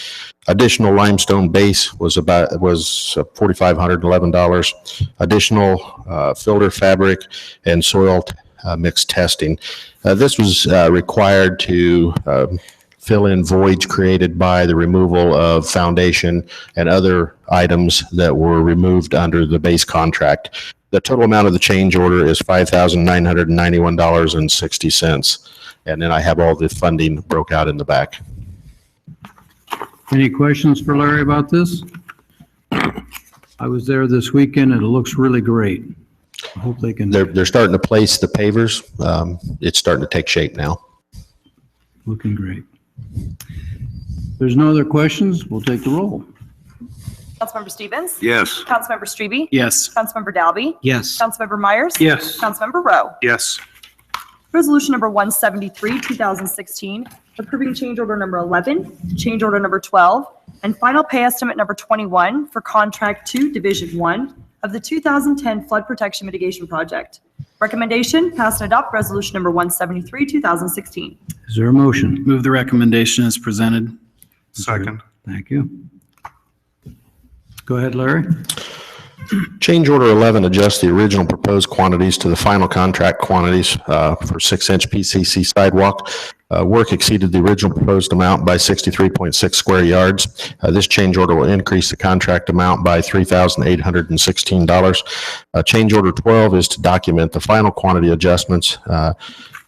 Additional limestone base was $4,511. Additional filter fabric and soil mix testing. This was required to fill in voids created by the removal of foundation and other items that were removed under the base contract. The total amount of the change order is $5,991.60. And then I have all the funding broke out in the back. Any questions for Larry about this? I was there this weekend and it looks really great. I hope they can. They're starting to place the pavers. It's starting to take shape now. Looking great. There's no other questions. We'll take the roll. Councilmember Stevens? Yes. Councilmember Strebe? Yes. Councilmember Dalby? Yes. Councilmember Myers? Yes. Councilmember Rowe? Yes. Resolution number 173, 2016, approving change order number 11, change order number 12, and final pay estimate number 21 for contract 2, division 1 of the 2010 Flood Protection Mitigation Project. Recommendation, pass and adopt resolution number 173, 2016. Is there a motion? Move the recommendation as presented. Second. Thank you. Go ahead, Larry. Change order 11 adjusts the original proposed quantities to the final contract quantities for 6-inch PCC sidewalk. Work exceeded the original proposed amount by 63.6 square yards. This change order will increase the contract amount by $3,816. Change order 12 is to document the final quantity adjustments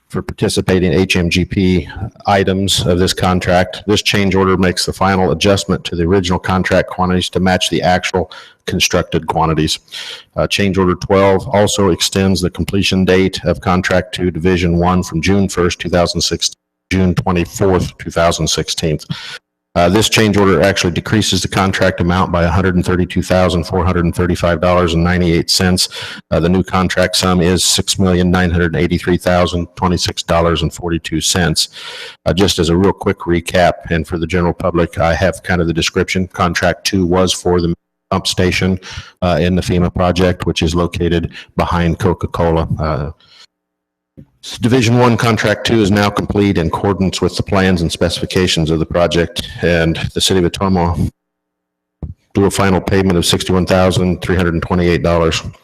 for participating HMGP items of this contract. This change order makes the final adjustment to the original contract quantities to match the actual constructed quantities. Change order 12 also extends the completion date of contract 2 Division 1 from June 1st, 2016, June 24th, 2016. This change order actually decreases the contract amount by $132,435.98. The new contract sum is $6,983,026.42. Just as a real quick recap, and for the general public, I have kind of the description. Contract 2 was for the pump station in the FEMA project, which is located behind Coca-Cola. Division 1 Contract 2 is now complete in accordance with the plans and specifications of the project, and the City of Ottumwa do a final payment of $61,328.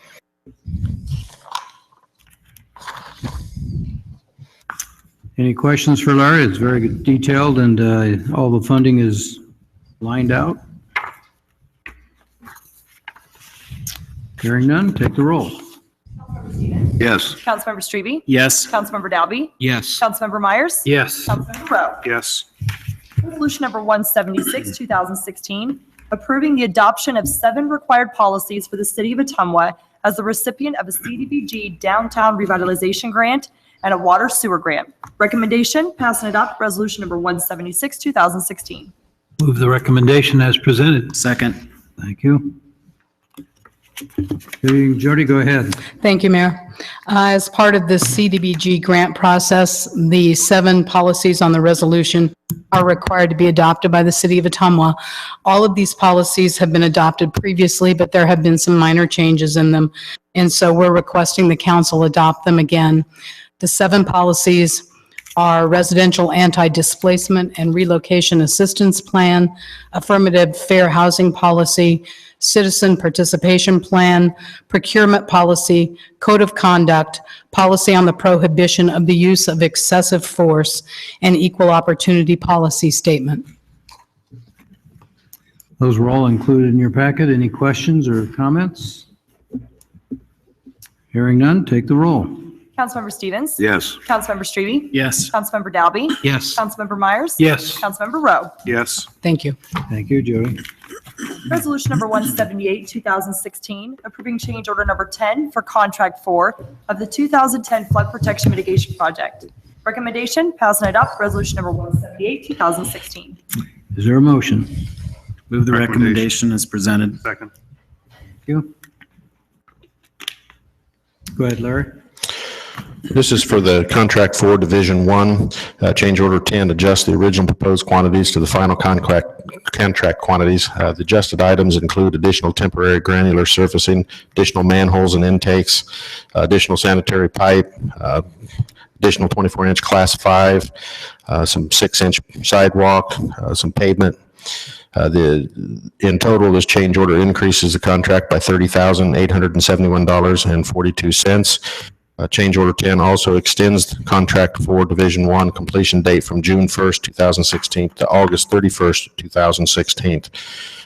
Any questions for Larry? It's very good, detailed, and all the funding is lined out. Hearing none, take the roll. Yes. Councilmember Strebe? Yes. Councilmember Dalby? Yes. Councilmember Myers? Yes. Councilmember Rowe? Yes. Resolution number 176, 2016, approving the adoption of 7 required policies for the City of Ottumwa as the recipient of a CDBG Downtown Revitalization Grant and a Water Sewer Grant. Recommendation, pass and adopt resolution number 176, 2016. Move the recommendation as presented. Second. Thank you. Okay, Jody, go ahead. Thank you, Mayor. As part of this CDBG grant process, the 7 policies on the resolution are required to be adopted by the City of Ottumwa. All of these policies have been adopted previously, but there have been some minor changes in them, and so we're requesting the council adopt them again. The 7 policies are residential anti-displacement and relocation assistance plan, affirmative fair housing policy, citizen participation plan, procurement policy, code of conduct, policy on the prohibition of the use of excessive force, and equal opportunity policy statement. Those were all included in your packet. Any questions or comments? Hearing none, take the roll. Councilmember Stevens? Yes. Councilmember Strebe? Yes. Councilmember Dalby? Yes. Councilmember Myers? Yes. Councilmember Rowe? Yes. Thank you. Thank you, Jody. Resolution number 178, 2016, approving change order number 10 for contract 4 of the 2010 flood protection mitigation project. Recommendation, pass and adopt resolution number 178, 2016. Is there a motion? Move the recommendation as presented. Second. Thank you. Go ahead, Larry. This is for the Contract 4, Division 1. Change Order 10 adjusts the original proposed quantities to the final contract quantities. The adjusted items include additional temporary granular surfacing, additional manholes and intakes, additional sanitary pipe, additional 24-inch Class 5, some 6-inch sidewalk, some pavement. In total, this change order increases the contract by $30,871.42. Change Order 10 also extends Contract 4 Division 1 completion date from June 1st, 2016 to August 31st, 2016.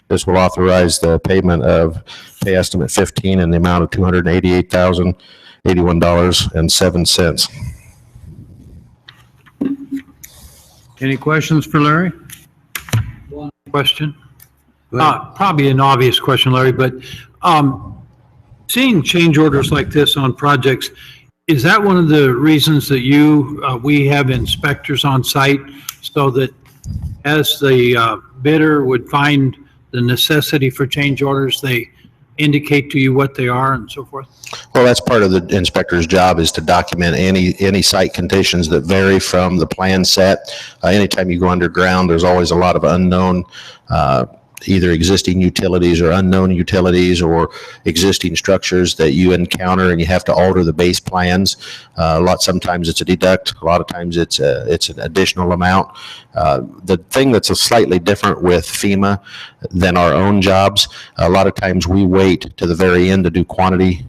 This will authorize the payment of pay estimate 15 in the amount of $288,081.07. Any questions for Larry? One question. Probably an obvious question, Larry, but seeing change orders like this on projects, is that one of the reasons that we have inspectors on site so that as the bidder would find the necessity for change orders, they indicate to you what they are and so forth? Well, that's part of the inspector's job, is to document any site conditions that vary from the plan set. Anytime you go underground, there's always a lot of unknown either existing utilities or unknown utilities or existing structures that you encounter and you have to alter the base plans. Sometimes it's a deduct, a lot of times it's an additional amount. The thing that's slightly different with FEMA than our own jobs, a lot of times we wait to the very end to do quantity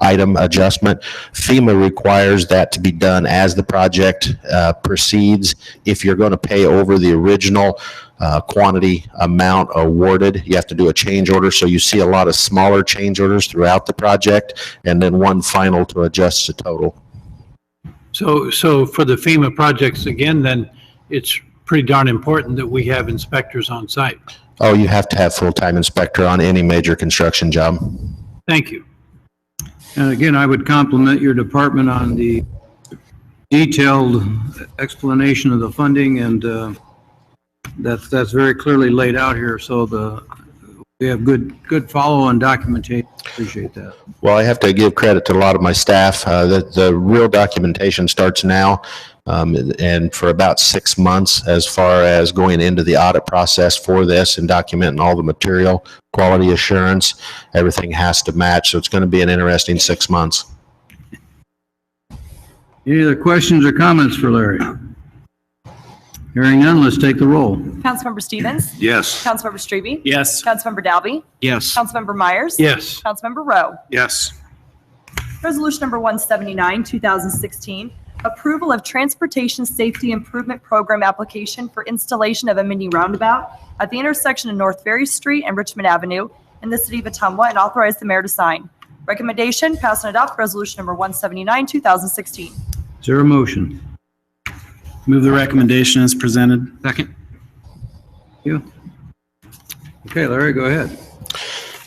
item adjustment. FEMA requires that to be done as the project proceeds. If you're going to pay over the original quantity amount awarded, you have to do a change order. So you see a lot of smaller change orders throughout the project, and then one final to adjust the total. So for the FEMA projects, again, then it's pretty darn important that we have inspectors on site. Oh, you have to have full-time inspector on any major construction job. Thank you. And again, I would compliment your department on the detailed explanation of the funding, and that's very clearly laid out here. So we have good follow-on documentation. Appreciate that. Well, I have to give credit to a lot of my staff. The real documentation starts now, and for about 6 months as far as going into the audit process for this and documenting all the material, quality assurance, everything has to match. So it's going to be an interesting 6 months. Any other questions or comments for Larry? Hearing none, let's take the roll. Councilmember Stevens? Yes. Councilmember Strebe? Yes. Councilmember Dalby? Yes. Councilmember Myers? Yes. Councilmember Rowe? Yes. Resolution number 179, 2016, approval of Transportation Safety Improvement Program application for installation of a mini roundabout at the intersection of North Ferry Street and Richmond Avenue in the city of Ottumwa, and authorize the mayor to sign. Recommendation, pass and adopt resolution number 179, 2016. Is there a motion? Move the recommendation as presented. Second. Thank you. Okay, Larry, go ahead.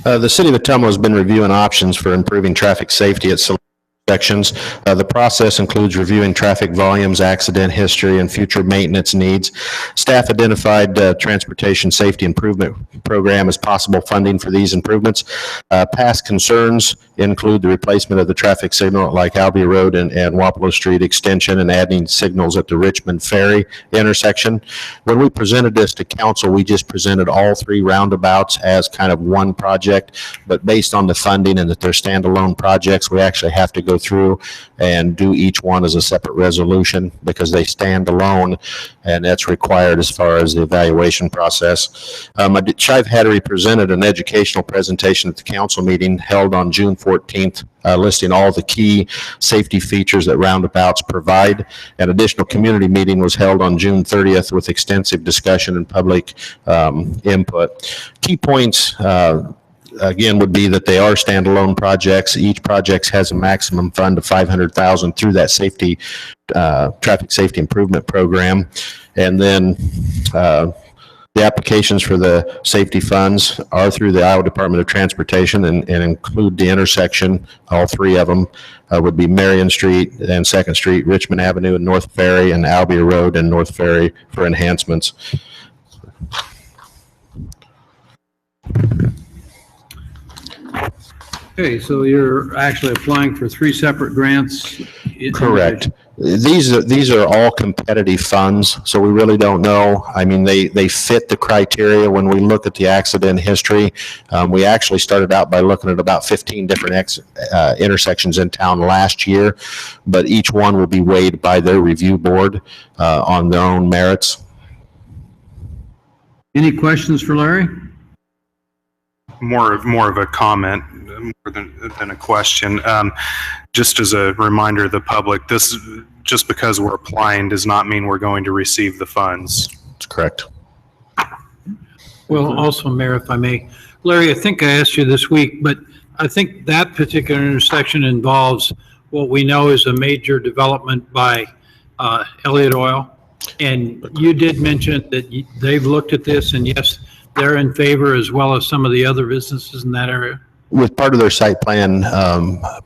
The city of Ottumwa has been reviewing options for improving traffic safety at select sections. The process includes reviewing traffic volumes, accident history, and future maintenance needs. Staff identified Transportation Safety Improvement Program as possible funding for these improvements. Past concerns include the replacement of the traffic signal at like Albee Road and Wapello Street extension and adding signals at the Richmond Ferry intersection. When we presented this to council, we just presented all three roundabouts as kind of one project, but based on the funding and that they're standalone projects, we actually have to go through and do each one as a separate resolution because they stand alone, and that's required as far as the evaluation process. Shive Hattery presented an educational presentation at the council meeting held on June 14th, listing all the key safety features that roundabouts provide. An additional community meeting was held on June 30th with extensive discussion and public input. Key points again would be that they are standalone projects. Each project has a maximum fund of $500,000 through that safety traffic safety improvement program, and then the applications for the safety funds are through the Iowa Department of Transportation and include the intersection. All three of them would be Marion Street and 2nd Street, Richmond Avenue and North Ferry, and Albee Road and North Ferry for enhancements. Okay, so you're actually applying for 3 separate grants? Correct. These are all competitive funds, so we really don't know. I mean, they fit the criteria. When we look at the accident history, we actually started out by looking at about 15 different intersections in town last year, but each one will be weighed by their review board on their own merits. Any questions for Larry? More of a comment more than a question. Just as a reminder to the public, this just because we're applying does not mean we're going to receive the funds. That's correct. Well, also, Mayor, if I may, Larry, I think I asked you this week, but I think that particular intersection involves what we know is a major development by Elliott Oil. And you did mention that they've looked at this, and yes, they're in favor, as well as some of the other businesses in that area. With part of their site plan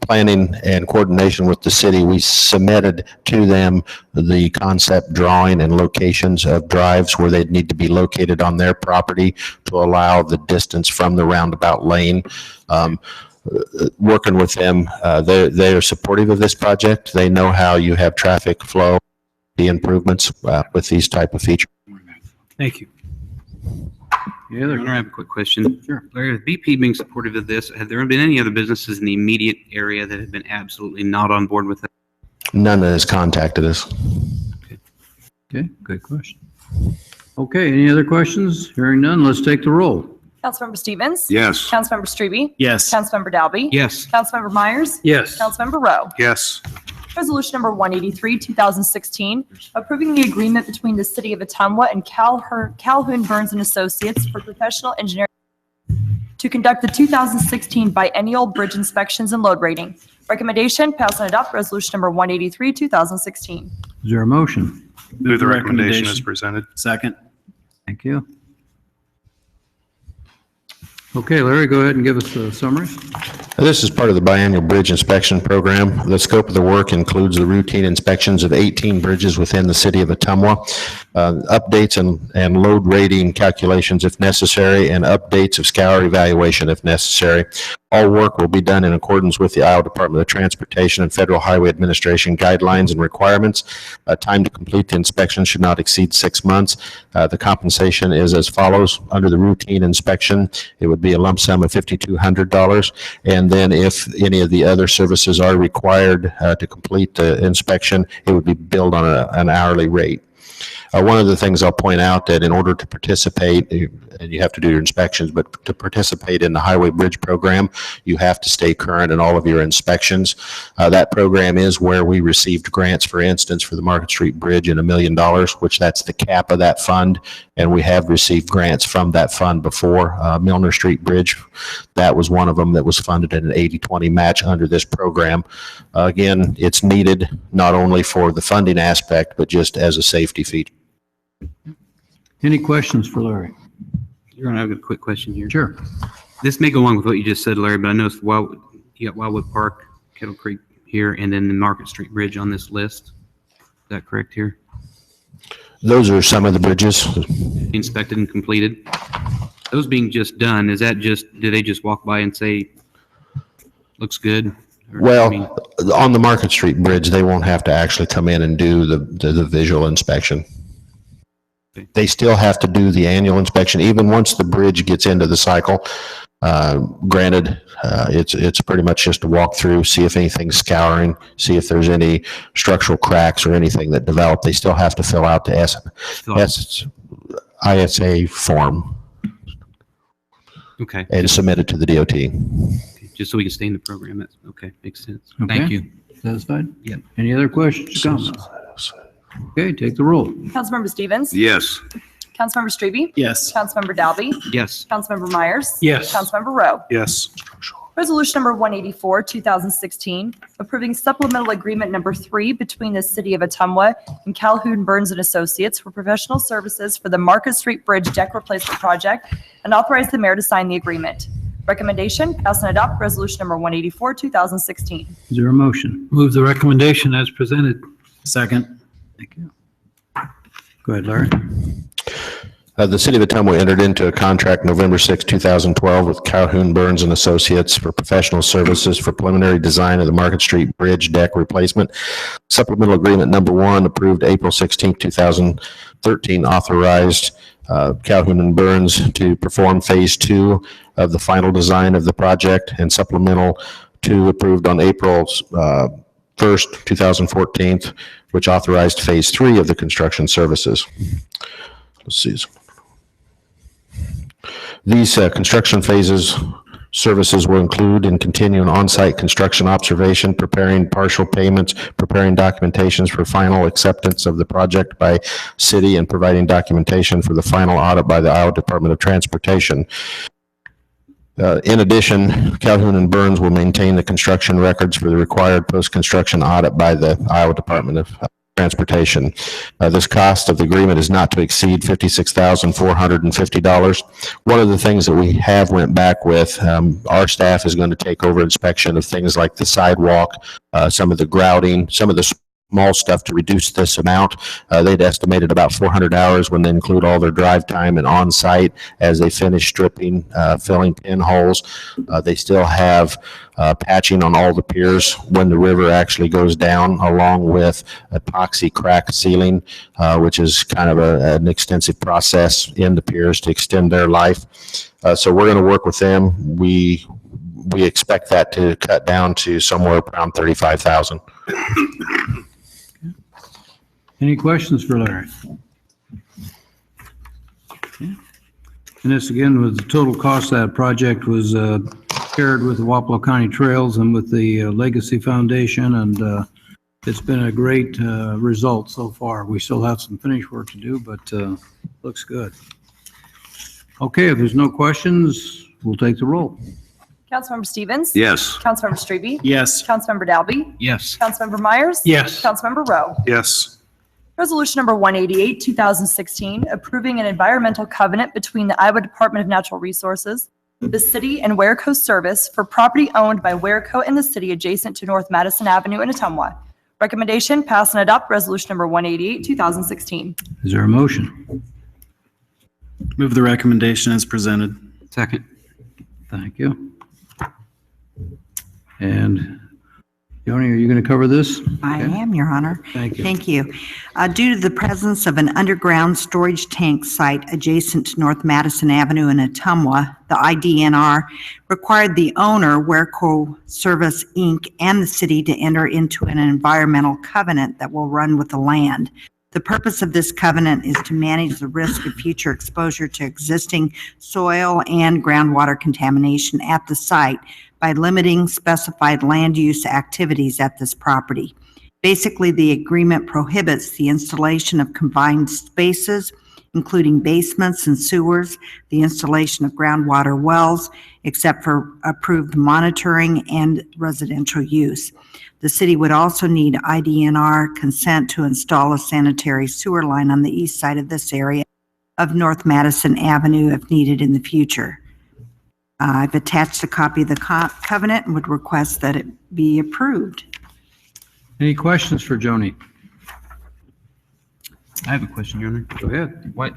planning and coordination with the city, we submitted to them the concept drawing and locations of drives where they'd need to be located on their property to allow the distance from the roundabout lane. Working with them, they're supportive of this project. They know how you have traffic flow, the improvements with these type of features. Thank you. Any Your other? Honor, I have a quick question. Sure. Larry, with BP being supportive of this, have there been any other businesses in the immediate area that have been absolutely not on board with it? None has contacted us. Okay, good question. Okay, any other questions? Hearing none, let's take the roll. Councilmember Stevens? Yes. Councilmember Strebe? Yes. Councilmember Dalby? Yes. Councilmember Myers? Yes. Councilmember Rowe? Yes. Resolution number 183, 2016, approving the agreement between the City of Ottumwa and Calhoun Burns and Associates for professional engineering to conduct the 2016 biennial bridge inspections and load rating. Recommendation, pass and adopt resolution number 183, 2016. Is there a motion? Move the recommendation as presented. Second. Thank you. Okay, Larry, go ahead and give us the summaries. This is part of the biannual bridge inspection program. The scope of the work includes the routine inspections of 18 bridges within the city of Ottumwa, updates and load rating calculations if necessary, and updates of scour evaluation if necessary. All work will be done in accordance with the Iowa Department of Transportation and Federal Highway Administration guidelines and requirements. Time to complete the inspection should not exceed 6 months. The compensation is as follows. Under the routine inspection, it would be a lump sum of $5,200. And then if any of the other services are required to complete the inspection, it would be billed on an hourly rate. One of the things I'll point out that in order to participate, and you have to do your inspections, but to participate in the Highway Bridge Program, you have to stay current in all of your inspections. That program is where we received grants, for instance, for the Market Street Bridge in $1 million, which that's the cap of that fund. And we have received grants from that fund before. Milner Street Bridge, that was one of them that was funded in an 80-20 match under this program. Again, it's needed not only for the funding aspect, but just as a safety feature. Any questions for Larry? You're gonna have a quick question here. Sure. This may go along with what you just said, Larry, but I noticed you got Wildwood Park, Kettle Creek here, and then the Market Street Bridge on this list. Is that correct here? Those are some of the bridges. Inspected and completed. Those being just done, is that just, do they just walk by and say, looks good? Or, Well, I mean, on the Market Street Bridge, they won't have to actually come in and do the visual inspection. They still have to do the annual inspection, even once the bridge gets into the cycle. Granted, it's pretty much just a walk through, see if anything's scouring, see if there's any structural cracks or anything that develop. They still have to fill out the ISA form okay. and submit it to the DOT. Just so we can stay in the program. That's okay. Makes sense. Okay. Thank you. Satisfied? Yep. Any other questions, comments? Okay, take the roll. Councilmember Stevens? Yes. Councilmember Strebe? Yes. Councilmember Dalby? Yes. Councilmember Myers? Yes. Councilmember Rowe? Yes. Resolution number 184, 2016, approving supplemental agreement number 3 between the City of Ottumwa and Calhoun Burns and Associates for professional services for the Market Street Bridge deck replacement project, and authorize the mayor to sign the agreement. Recommendation, pass and adopt resolution number 184, 2016. Is there a motion? Move the recommendation as presented. Second. Thank you. Go ahead, Larry. The City of Ottumwa entered into a contract November 6, 2012 with Calhoun Burns and Associates for professional services for preliminary design of the Market Street Bridge deck replacement. Supplemental agreement number 1 approved April 16, 2013 authorized Calhoun and Burns to perform phase 2 of the final design of the project, and supplemental 2 approved on April 1st, 2014, which authorized phase 3 of the construction services. Let's see. These construction phases services will include and continue an on-site construction observation, preparing partial payments, preparing documentations for final acceptance of the project by city, and providing documentation for the final audit by the Iowa Department of Transportation. In addition, Calhoun and Burns will maintain the construction records for the required post-construction audit by the Iowa Department of Transportation. This cost of the agreement is not to exceed $56,450. One of the things that we have went back with, our staff is going to take over inspection of things like the sidewalk, some of the grouting, some of the small stuff to reduce this amount. They'd estimated about 400 hours when they include all their drive time and on-site as they finish stripping, filling pinholes. They still have patching on all the piers when the river actually goes down, along with epoxy crack sealing, which is kind of an extensive process in the piers to extend their life. So we're going to work with them. We expect that to cut down to somewhere around 35,000. Any questions for Larry? Okay. And this again was the total cost of that project was shared with the Wapello County Trails and with the Legacy Foundation, and it's been a great result so far. We still have some finish work to do, but looks good. Okay, if there's no questions, we'll take the roll. Councilmember Stevens? Yes. Councilmember Strebe? Yes. Councilmember Dalby? Yes. Councilmember Myers? Yes. Councilmember Rowe? Yes. Resolution number 188, 2016, approving an environmental covenant between the Iowa Department of Natural Resources, the city, and Ware Coast Service for property owned by Ware Co. and the city adjacent to North Madison Avenue in Ottumwa. Recommendation, pass and adopt resolution number 188, 2016. Is there a motion? Move the recommendation as presented. Second. Thank you. And Joni, are you going to cover this? I Okay. am, Your Honor. Thank you. Thank you. Due to the presence of an underground storage tank site adjacent to North Madison Avenue in Ottumwa, the IDNR required the owner, Wareco Service, Inc., and the city to enter into an environmental covenant that will run with the land. The purpose of this covenant is to manage the risk of future exposure to existing soil and groundwater contamination at the site by limiting specified land use activities at this property. Basically, the agreement prohibits the installation of combined spaces, including basements and sewers, the installation of groundwater wells, except for approved monitoring and residential use. The city would also need IDNR consent to install a sanitary sewer line on the east side of this area of North Madison Avenue if needed in the future. I've attached a copy of the covenant and would request that it be approved. Any questions for Joni? I have a question, Your Honor. Go ahead. What,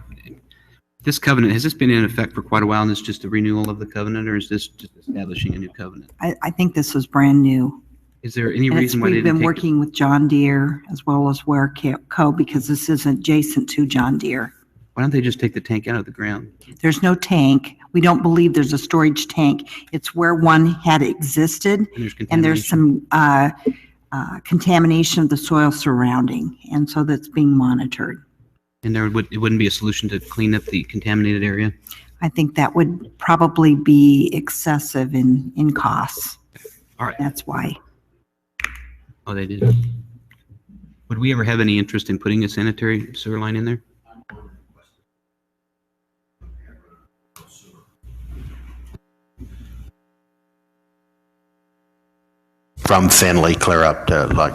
this covenant, has this been in effect for quite a while and it's just a renewal of the covenant, or is this just establishing a new covenant? I think this was brand new. Is there any And reason why they we've didn't been take working with John Deere as well as Ware Co. because this is adjacent to John Deere. why don't they just take the tank out of the ground? There's no tank. We don't believe there's a storage tank. It's where one had existed, and there's some contamination of the soil surrounding, and so that's being monitored. And it wouldn't be a solution to clean up the contaminated area? I think that would probably be excessive in costs. All right. That's why. Oh, they did. Would we ever have any interest in putting a sanitary sewer line in there? From Finley clear up to like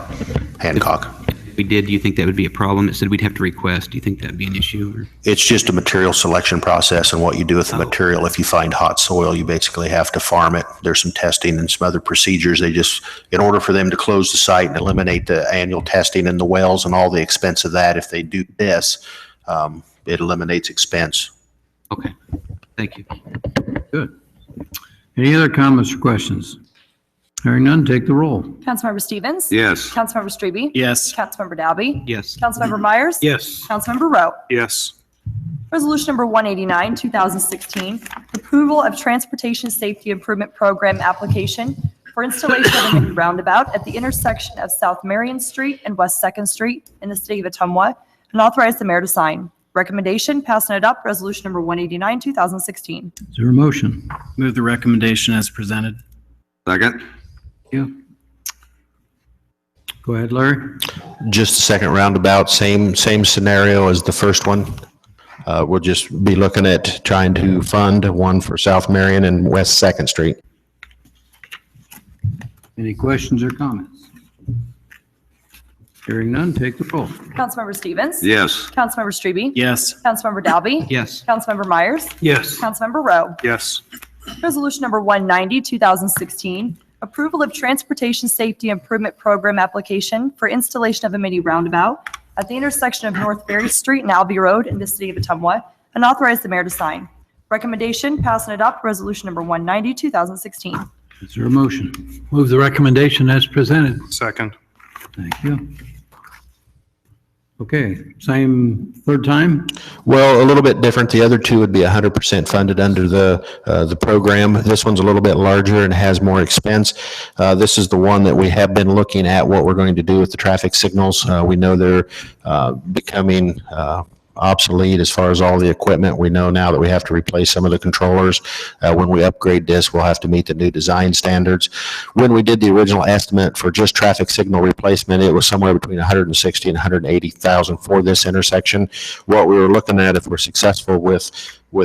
Hancock. If we did, do you think that would be a problem? It said we'd have to request. Do you think that'd be an issue? Or? It's just a material selection process, and what you do with the material, if you find hot soil, you basically have to farm it. There's some testing and some other procedures. They just, in order for them to close the site and eliminate the annual testing and the wells and all the expense of that, if they do this, it eliminates expense. Okay, thank you. Good. Any other comments or questions? Hearing none, take the roll. Councilmember Stevens? Yes. Councilmember Strebe? Yes. Councilmember Dalby? Yes. Councilmember Myers? Yes. Councilmember Rowe? Yes. Resolution number 189, 2016, approval of Transportation Safety Improvement Program application for installation of a new roundabout at the intersection of South Marion Street and West 2nd Street in the city of Ottumwa, and authorize the mayor to sign. Recommendation, pass and adopt resolution number 189, 2016. Is there a motion? Move the recommendation as presented. Second. You. Go ahead, Larry. Just the second roundabout, same scenario as the first one. We'll just be looking at trying to fund one for South Marion and West 2nd Street. Any questions or comments? Hearing none, take the roll. Councilmember Stevens? Yes. Councilmember Strebe? Yes. Councilmember Dalby? Yes. Councilmember Myers? Yes. Councilmember Rowe? Yes. Resolution number 190, 2016, Approval of Transportation Safety Improvement Program application for installation of a mini roundabout at the intersection of North Ferry Street and Albee Road in the city of Ottumwa, and authorize the mayor to sign. Recommendation, pass and adopt resolution number 190, 2016. Is there a motion? Move the recommendation as presented. Second. Thank you. Okay, same third time? Well, a little bit different. The other two would be 100% funded under the program. This one's a little bit larger and has more expense. This is the one that we have been looking at what we're going to do with the traffic signals. We know they're becoming obsolete as far as all the equipment. We know now that we have to replace some of the controllers. When we upgrade this, we'll have to meet the new design standards. When we did the original estimate for just traffic signal replacement, it was somewhere between 160 and 180,000 for this intersection. What we were looking at, if we're successful with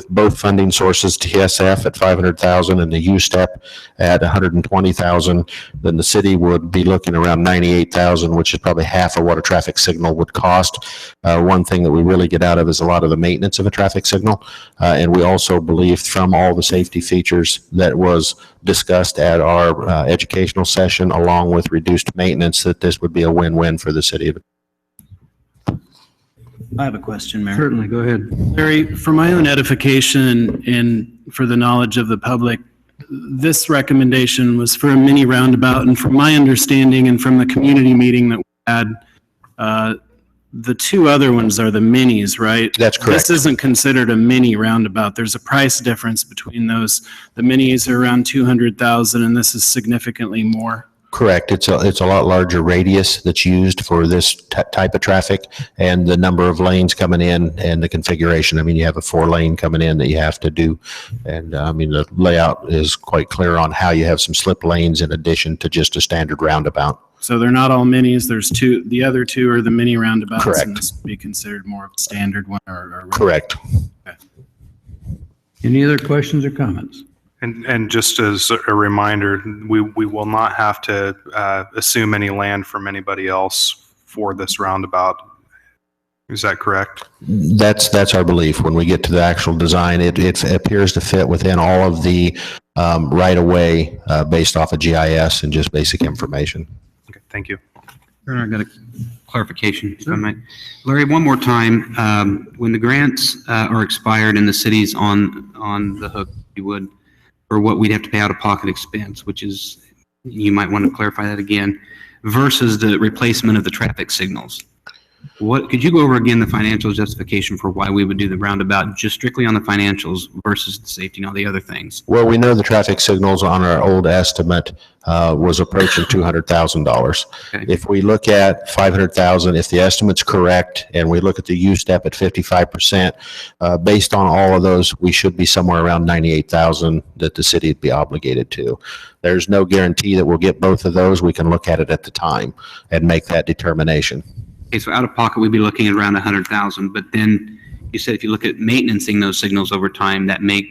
both funding sources, TSF at 500,000 and the U-Step at 120,000, then the city would be looking around 98,000, which is probably half of what a traffic signal would cost. One thing that we really get out of is a lot of the maintenance of a traffic signal. And we also believe from all the safety features that was discussed at our educational session, along with reduced maintenance, that this would be a win-win for the city of. I have a question, Mayor. Certainly, go ahead. Larry, for my own edification and for the knowledge of the public, this recommendation was for a mini roundabout, and from my understanding and from the community meeting that we had, the two other ones are the minis, right? That's correct. This isn't considered a mini roundabout. There's a price difference between those. The minis are around 200,000, and this is significantly more. Correct. It's a lot larger radius that's used for this type of traffic, and the number of lanes coming in and the configuration. I mean, you have a 4-lane coming in that you have to do. And I mean, the layout is quite clear on how you have some slip lanes in addition to just a standard roundabout. So they're not all minis. There's two. The other two are the mini roundabouts. Correct. And this would be considered more of a standard one or Correct. Okay. Any other questions or comments? And just as a reminder, we will not have to assume any land from anybody else for this roundabout. Is that correct? That's our belief. When we get to the actual design, it appears to fit within all of the right-of-way based off of GIS and just basic information. Okay, thank you. I got a clarification, if I might. Larry, one more time, when the grants are expired and the city's on the hook, if you would, or what we'd have to pay out of pocket expense, which is, you might want to clarify that again, versus the replacement of the traffic signals. What, could you go over again the financial justification for why we would do the roundabout just strictly on the financials versus the safety and all the other things? Well, we know the traffic signals on our old estimate was approaching $200,000. Okay. If we look at 500,000, if the estimate's correct, and we look at the U-Step at 55%, based on all of those, we should be somewhere around 98,000 that the city would be obligated to. There's no guarantee that we'll get both of those. We can look at it at the time and make that determination. Okay, so out of pocket, we'd be looking at around 100,000, but then you said if you look at maintaining those signals over time, that may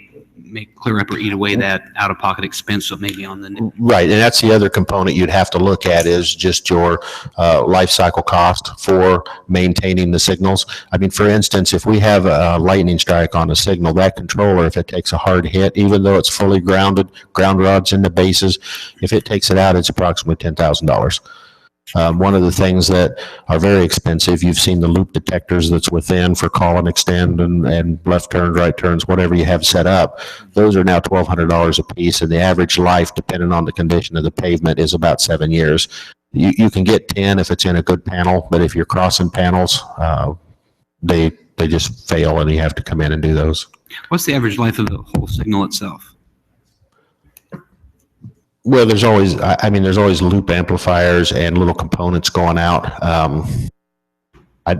clear up or eat away that out of pocket expense, so maybe on the new. Right, and that's the other component you'd have to look at is just your life cycle cost for maintaining the signals. I mean, for instance, if we have a lightning strike on a signal, that controller, if it takes a hard hit, even though it's fully grounded, ground rods in the bases, if it takes it out, it's approximately $10,000. One of the things that are very expensive, you've seen the loop detectors that's within for call and extend and left turns, right turns, whatever you have set up. Those are now $1,200 a piece, and the average life, depending on the condition of the pavement, is about 7 years. You can get 10 if it's in a good panel, but if you're crossing panels, they just fail, and you have to come in and do those. What's the average life of the whole signal itself? Well, there's always, there's always loop amplifiers and little components going out.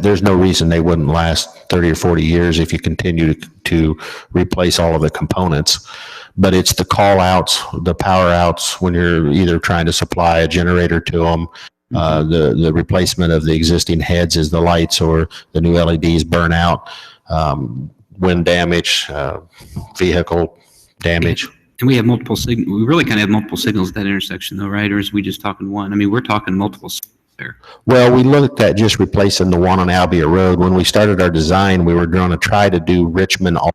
There's no reason they wouldn't last 30 or 40 years if you continue to replace all of the components. But it's the call outs, the power outs when you're either trying to supply a generator to them. The replacement of the existing heads as the lights or the new LEDs burn out, wind damage, vehicle damage. And we have multiple signals. We really kind of have multiple signals at that intersection, though, right? Or is we just talking one? I mean, we're talking multiple. there? Well, we looked at just replacing the one on Albia Road. When we started our design, we were going to try to do Richmond also.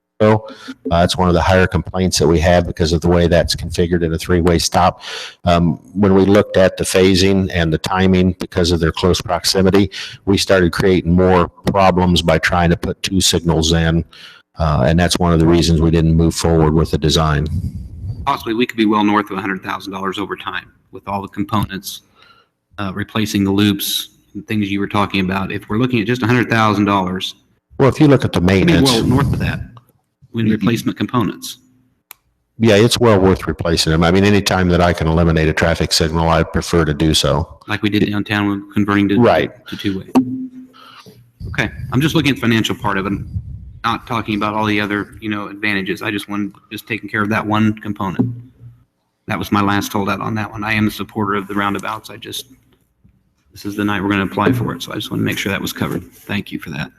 It's one of the higher complaints that we have because of the way that's configured in a three-way stop. When we looked at the phasing and the timing because of their close proximity, we started creating more problems by trying to put two signals in. And that's one of the reasons we didn't move forward with the design. Possibly, we could be well north of $100,000 over time with all the components, replacing the loops and things you were talking about. If we're looking at just $100,000, well, if you look at the maybe maintenance, well north of that with replacement components. yeah, it's well worth replacing them. I mean, anytime that I can eliminate a traffic signal, I prefer to do so. Like we did downtown with converting to two-way. Okay, I'm just looking at the financial part of it, not talking about all the other, advantages. I just wanted just taking care of that one component. That was my last holdout on that one. I am a supporter of the roundabouts. This is the night we're going to apply for it, so I just want to make sure that was covered. Thank you for that.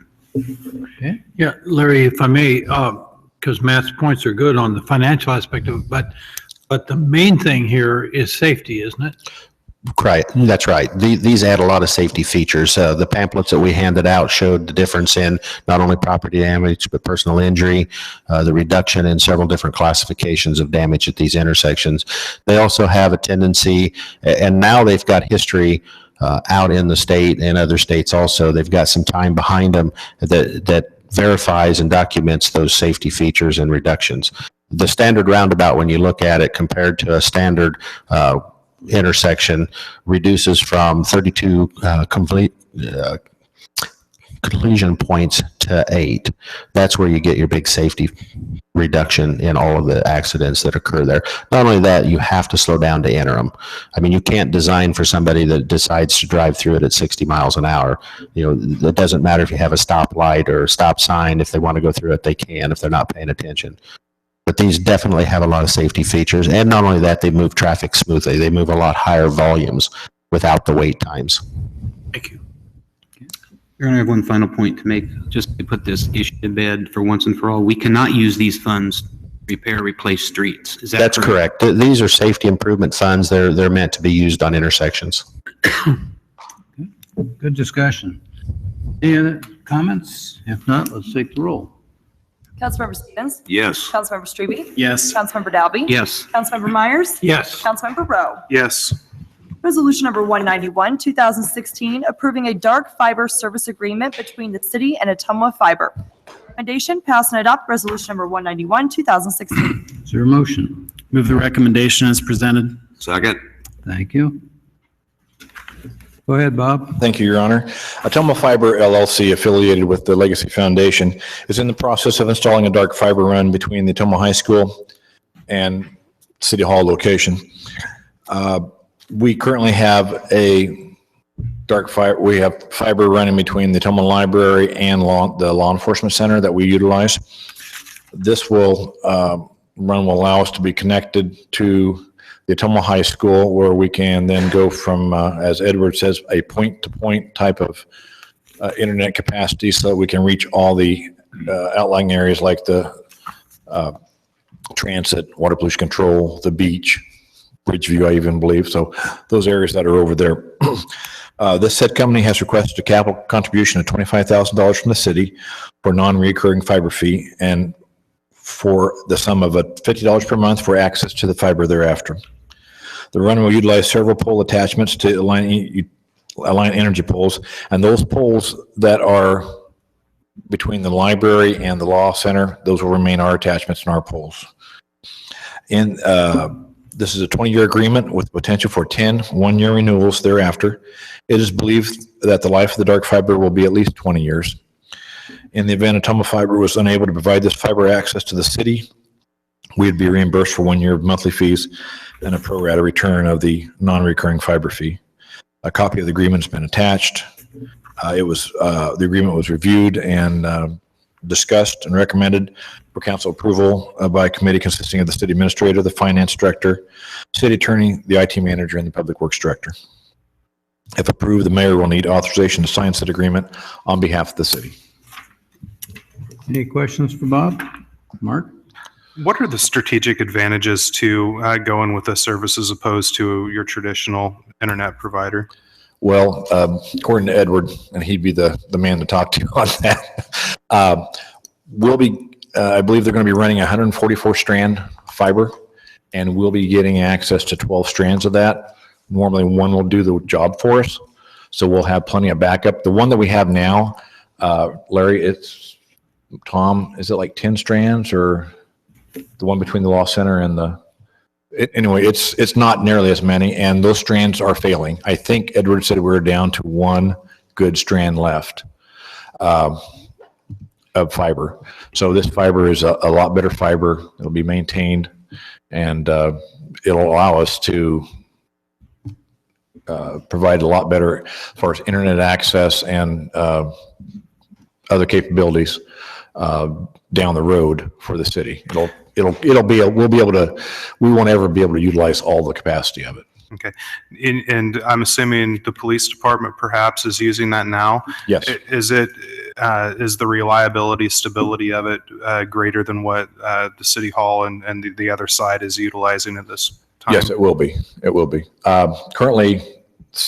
Okay. Yeah, Larry, if I may, because Matt's points are good on the financial aspect of it, but the main thing here is safety, isn't it? Right, that's right. These add a lot of safety features. The pamphlets that we handed out showed the difference in not only property damage, but personal injury, the reduction in several different classifications of damage at these intersections. They also have a tendency, and now they've got history out in the state and other states also. They've got some time behind them that verifies and documents those safety features and reductions. The standard roundabout, when you look at it compared to a standard intersection, reduces from 32 collision points to 8. That's where you get your big safety reduction in all of the accidents that occur there. Not only that, you have to slow down to enter them. I mean, you can't design for somebody that decides to drive through it at 60 miles an hour. It doesn't matter if you have a stoplight or a stop sign. If they want to go through it, they can if they're not paying attention. But these definitely have a lot of safety features. And not only that, they move traffic smoothly. They move a lot higher volumes without the wait times. Thank you. You're going to have one final point to make, just to put this issue to bed for once and for all. We cannot use these funds to repair, replace streets. Is that That's correct. These are safety improvement funds. They're meant to be used on intersections. Good discussion. Any other comments? If not, let's take the roll. Councilmember Stevens? Yes. Councilmember Strebe? Yes. Councilmember Dalby? Yes. Councilmember Myers? Yes. Councilmember Rowe? Yes. Resolution number 191, 2016, approving a dark fiber service agreement between the city and Ottumwa Fiber. Recommendation, pass and adopt resolution number 191, 2016. Is there a motion? Move the recommendation as presented. Second. Thank you. Go ahead, Bob. Thank you, Your Honor. Ottumwa Fiber LLC, affiliated with the Legacy Foundation, is in the process of installing a dark fiber run between the Ottumwa High School and City Hall location. We currently have a dark fiber. We have fiber running between the Ottumwa Library and the Law Enforcement Center that we utilize. This run will allow us to be connected to the Ottumwa High School, where we can then go from, as Edward says, a point-to-point type of internet capacity, so that we can reach all the outlying areas like the transit, water pollution control, the beach, Bridgeview, I even believe. So those areas that are over there. This said company has requested a capital contribution of $25,000 from the city for non-recurring fiber fee, and for the sum of $50 per month for access to the fiber thereafter. The run will utilize several pole attachments to align energy poles, and those poles that are between the library and the law center, those will remain our attachments and our poles. This is a 20-year agreement with potential for 10 one-year renewals thereafter. It is believed that the life of the dark fiber will be at least 20 years. In the event Ottumwa Fiber was unable to provide this fiber access to the city, we would be reimbursed for 1 year of monthly fees and a pro rata return of the non-recurring fiber fee. A copy of the agreement has been attached. The agreement was reviewed and discussed and recommended for council approval by a committee consisting of the city administrator, the finance director, city attorney, the IT manager, and the public works director. If approved, the mayor will need authorization to sign said agreement on behalf of the city. Any questions for Bob? Mark? What are the strategic advantages to going with a service as opposed to your traditional internet provider? Well, according to Edward, and he'd be the man to talk to on that, we'll be, I believe they're going to be running 144 strand fiber, and we'll be getting access to 12 strands of that. Normally one will do the job for us, so we'll have plenty of backup. The one that we have now, Larry, Tom, is it like 10 strands, or the one between the Law Center and anyway, it's not nearly as many, and those strands are failing. I think Edward said we were down to one good strand left of fiber. So this fiber is a lot better fiber. It'll be maintained, and it'll allow us to provide a lot better as far as internet access and other capabilities down the road for the city. We won't ever be able to utilize all the capacity of it. Okay. And I'm assuming the police department perhaps is using that now? Yes. Is the reliability, stability of it greater than what the city hall and the other side is utilizing at this time? Yes, it will be. It will be. Currently,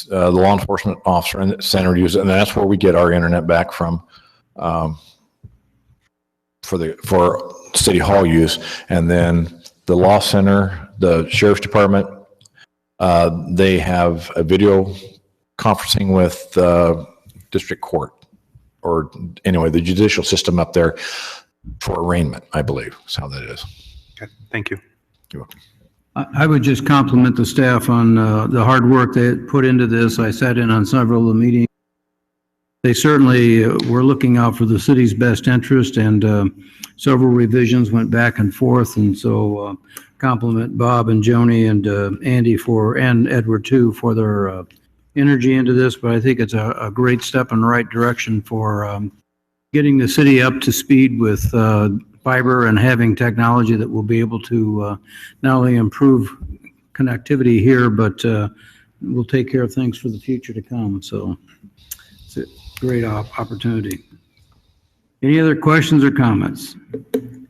the law enforcement officer center uses it, and that's where we get our internet back from for city hall use. And then the law center, the sheriff's department, they have a video conferencing with district court, or anyway, the judicial system up there for arraignment, I believe is how that is. Okay, thank you. You're welcome. I would just compliment the staff on the hard work they put into this. I sat in on several of the meetings. They certainly were looking out for the city's best interest, and several revisions went back and forth. And so compliment Bob and Joni and Andy and Edward too for their energy into this. But I think it's a great step in the right direction for getting the city up to speed with fiber and having technology that will be able to not only improve connectivity here, but will take care of things for the future to come. So it's a great opportunity. Any other questions or comments?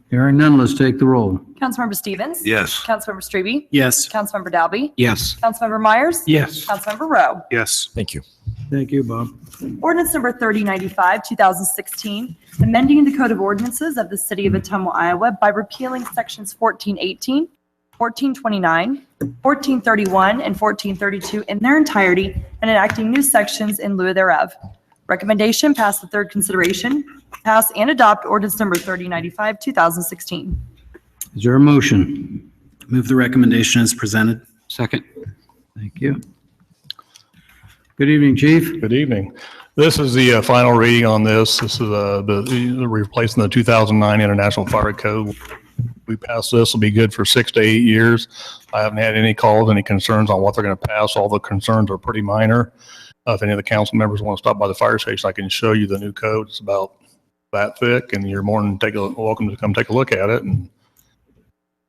Hearing none, let's take the roll. Councilmember Stevens? Yes. Councilmember Strebe? Yes. Councilmember Dalby? Yes. Councilmember Myers? Yes. Councilmember Rowe? Yes. Thank you. Thank you, Bob. Ordinance number 3095, 2016, amending the Code of Ordinances of the City of Ottumwa, Iowa by repealing sections 1418, 1429, 1431, and 1432 in their entirety and enacting new sections in lieu thereof. Recommendation: pass the third consideration, pass and adopt ordinance number 3095, 2016. Is there a motion? Move the recommendation as presented. Second. Thank you. Good evening, Chief. Good evening. This is the final reading on this. This is the replacing the 2009 International Fire Code. We pass this, will be good for 6 to 8 years. I haven't had any calls, any concerns on what they're going to pass. All the concerns are pretty minor. If any of the council members want to stop by the fire station, I can show you the new code. It's about that thick, and you're more than welcome to come take a look at it. And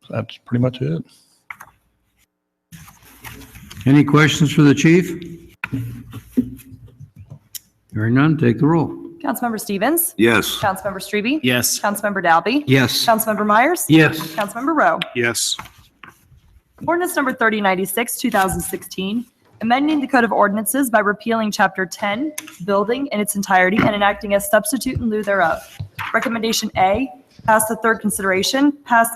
that's pretty much it. Any questions for the chief? Hearing none, take the roll. Councilmember Stevens? Yes. Councilmember Strebe? Yes. Councilmember Dalby? Yes. Councilmember Myers? Yes. Councilmember Rowe? Yes. Ordinance number 3096, 2016, amending the Code of Ordinances by repealing Chapter 10, Building in its entirety and enacting a substitute in lieu thereof. Recommendation A, pass the third consideration, pass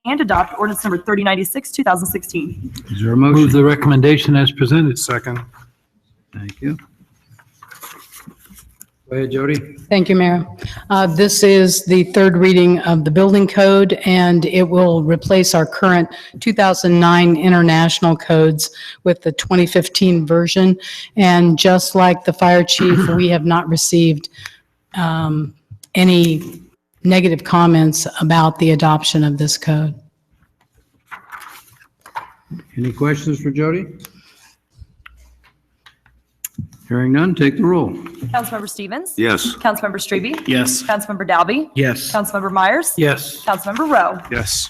and adopt ordinance number 3096, 2016. Is there a motion? Move the recommendation as presented. Second. Thank you. Go ahead, Jody. Thank you, Mayor. This is the third reading of the building code, and it will replace our current 2009 international codes with the 2015 version. And just like the fire chief, we have not received any negative comments about the adoption of this code. Any questions for Jody? Hearing none, take the roll. Councilmember Stevens? Yes. Councilmember Strebe? Yes. Councilmember Dalby? Yes. Councilmember Myers? Yes. Councilmember Rowe? Yes.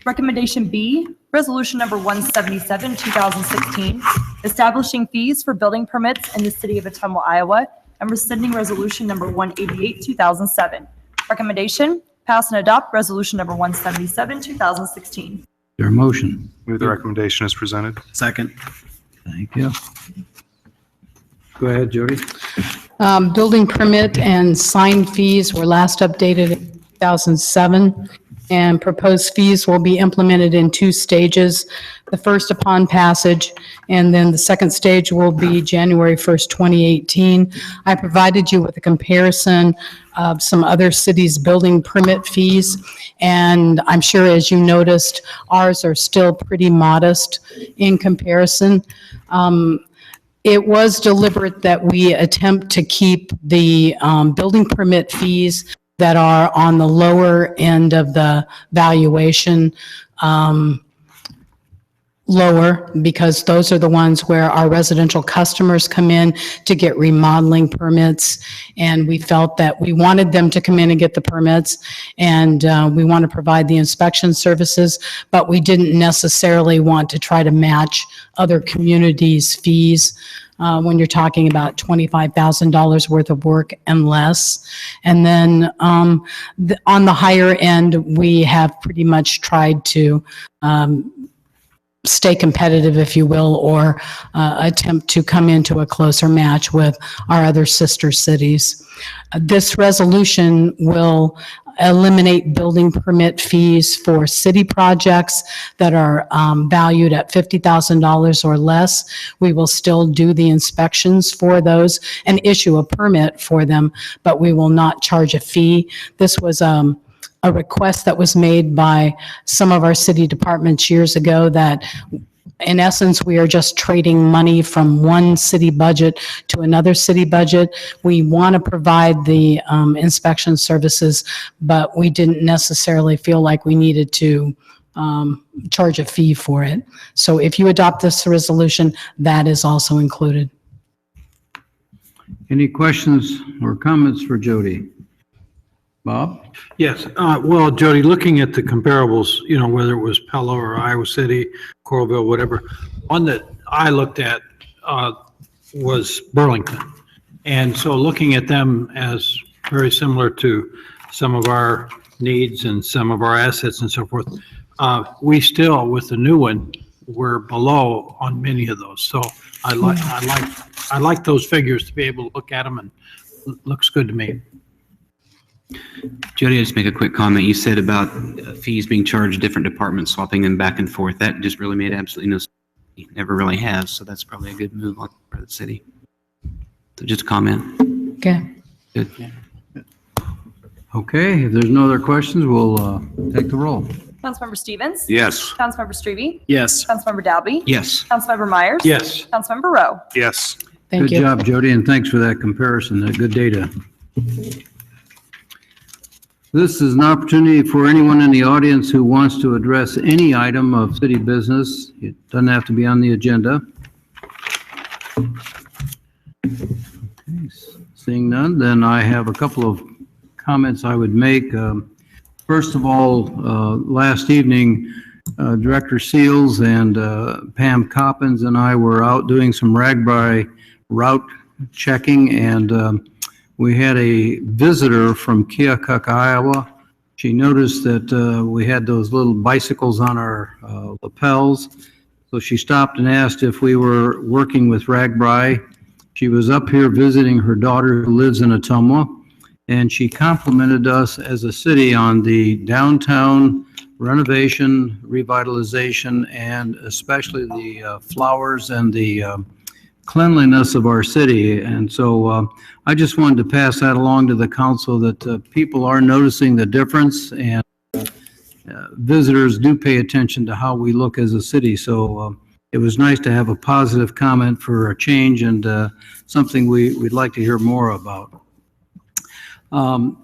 Recommendation B, resolution number 177, 2016, establishing fees for building permits in the city of Ottumwa, Iowa, and rescinding resolution number 188, 2007. Recommendation, pass and adopt resolution number 177, 2016. Is there a motion? Move the recommendation as presented. Second. Thank you. Go ahead, Jody. Building permit and sign fees were last updated in 2007, and proposed fees will be implemented in 2 stages. The first upon passage, and then the second stage will be January 1st, 2018. I provided you with a comparison of some other cities' building permit fees, and I'm sure, as you noticed, ours are still pretty modest in comparison. It was deliberate that we attempt to keep the building permit fees that are on the lower end of the valuation lower, because those are the ones where our residential customers come in to get remodeling permits. And we felt that we wanted them to come in and get the permits, and we want to provide the inspection services, but we didn't necessarily want to try to match other communities' fees when you're talking about $25,000 worth of work and less. And then on the higher end, we have pretty much tried to stay competitive, if you will, or attempt to come into a closer match with our other sister cities. This resolution will eliminate building permit fees for city projects that are valued at $50,000 or less. We will still do the inspections for those and issue a permit for them, but we will not charge a fee. This was a request that was made by some of our city departments years ago, that in essence, we are just trading money from one city budget to another city budget. We want to provide the inspection services, but we didn't necessarily feel like we needed to charge a fee for it. So if you adopt this resolution, that is also included. Any questions or comments for Jody? Bob? Yes, well, Jody, looking at the comparables, you know, whether it was Pella or Iowa City, Coralville, whatever, one that I looked at was Burlington. And so looking at them as very similar to some of our needs and some of our assets and so forth, we still, with the new one, we're below on many of those. So I like those figures, to be able to look at them, and looks good to me. Jody, I'll just make a quick comment. You said about fees being charged different departments, swapping them back and forth. That just really made absolutely no sense. It never really has, so that's probably a good move on the part of the city. So just a comment. Okay. Good. Okay, if there's no other questions, we'll take the roll. Councilmember Stevens? Yes. Councilmember Strebe? Yes. Councilmember Dalby? Yes. Councilmember Myers? Yes. Councilmember Rowe? Yes. Thank you. Good job, Jody, and thanks for that comparison. Good data. This is an opportunity for anyone in the audience who wants to address any item of city business. It doesn't have to be on the agenda. Okay, seeing none, then I have a couple of comments I would make. First of all, last evening, Director Seals and Pam Coppins and I were out doing some Ragbri route checking, and we had a visitor from Keokuk, Iowa. She noticed that we had those little bicycles on our lapels. So she stopped and asked if we were working with Ragbri. She was up here visiting her daughter who lives in Ottumwa, and she complimented us as a city on the downtown renovation, revitalization, and especially the flowers and the cleanliness of our city. And so I just wanted to pass that along to the council, that people are noticing the difference, and visitors do pay attention to how we look as a city. So it was nice to have a positive comment for a change, and something we'd like to hear more about. An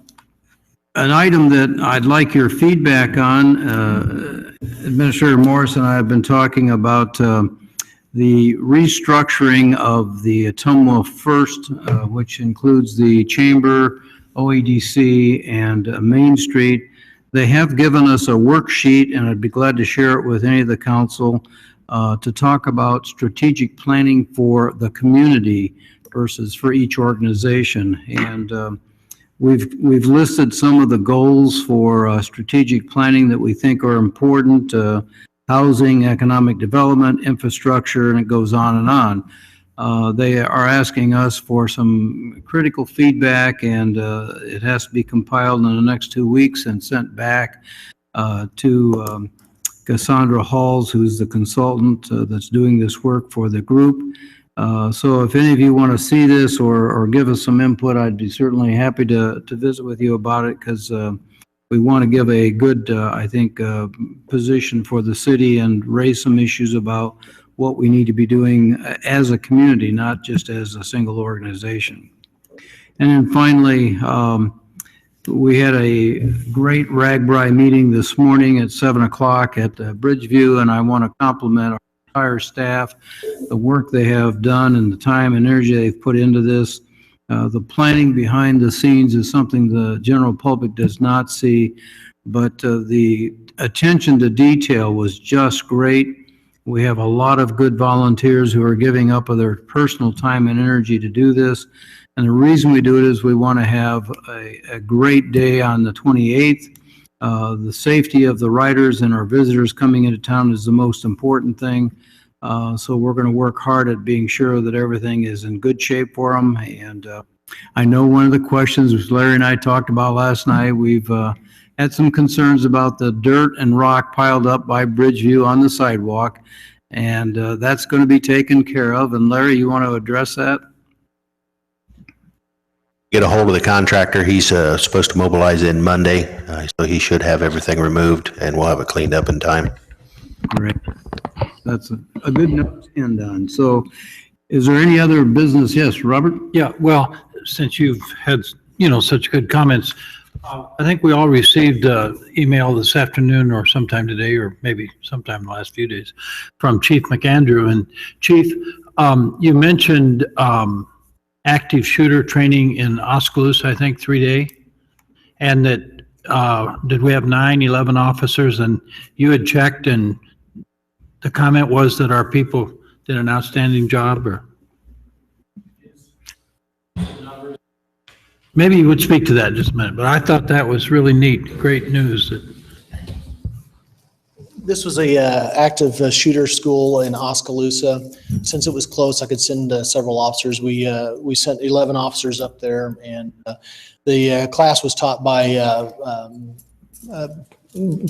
item that I'd like your feedback on, Administrator Morris and I have been talking about the restructuring of the Ottumwa First, which includes the Chamber, OEDC, and Main Street. They have given us a worksheet, and I'd be glad to share it with any of the council, to talk about strategic planning for the community versus for each organization. And we've listed some of the goals for strategic planning that we think are important. Housing, economic development, infrastructure, and it goes on and on. They are asking us for some critical feedback, and it has to be compiled in the next 2 weeks and sent back to Cassandra Halls, who's the consultant that's doing this work for the group. So if any of you want to see this or give us some input, I'd be certainly happy to visit with you about it, because we want to give a good, I think, position for the city and raise some issues about what we need to be doing as a community, not just as a single organization. And then finally, we had a great RAGBRAI meeting this morning at 7 o'clock at Bridgeview, and I want to compliment our entire staff, the work they have done and the time and energy they've put into this. The planning behind the scenes is something the general public does not see, but the attention to detail was just great. We have a lot of good volunteers who are giving up of their personal time and energy to do this. And the reason we do it is we want to have a great day on the 28th. The safety of the riders and our visitors coming into town is the most important thing. So we're going to work hard at being sure that everything is in good shape for them. And I know one of the questions which Larry and I talked about last night, we've had some concerns about the dirt and rock piled up by Bridgeview on the sidewalk. And that's going to be taken care of. And Larry, you want to address that? Get a hold of the contractor. He's supposed to mobilize in Monday, so he should have everything removed, and we'll have it cleaned up in time. Great. That's a good note to end on. So is there any other business? Yes, Robert? Yeah, well, since you've had, such good comments, I think we all received an email this afternoon or sometime today, or maybe sometime in the last few days, from Chief McAndrew. And Chief, you mentioned active shooter training in Oskaloosa, I think 3-day, and that did we have 11 officers, and you had checked, and the comment was that our people did an outstanding job, or maybe you would speak to that in just a minute, but I thought that was really neat, great news. This was a active shooter school in Oskaloosa. Since it was close, I could send several officers. We sent 11 officers up there, and the class was taught by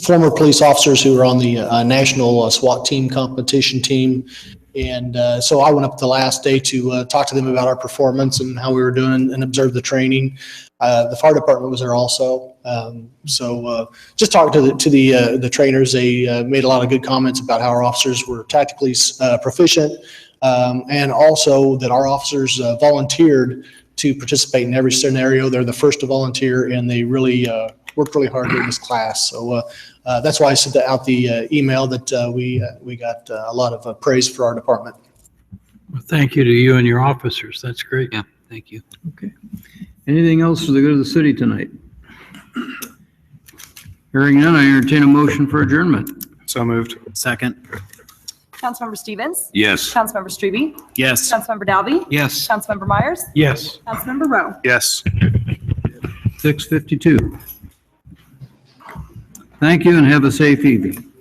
former police officers who were on the national SWAT team competition team. And so I went up the last day to talk to them about our performance and how we were doing and observe the training. The fire department was there also. So just talking to the trainers, they made a lot of good comments about how our officers were tactically proficient, and also that our officers volunteered to participate in every scenario. They're the first to volunteer, and they really worked really hard during this class. So that's why I sent out the email that we got a lot of praise for our department. Well, thank you to you and your officers. That's great. Yeah, thank you. Okay. Anything else for the good of the city tonight? Hearing none, I entertain a motion for adjournment. So moved. Second. Councilmember Stevens? Yes. Councilmember Strebe? Yes. Councilmember Dalby? Yes. Councilmember Myers? Yes. Councilmember Rowe? Yes. 6:52. Thank you and have a safe evening.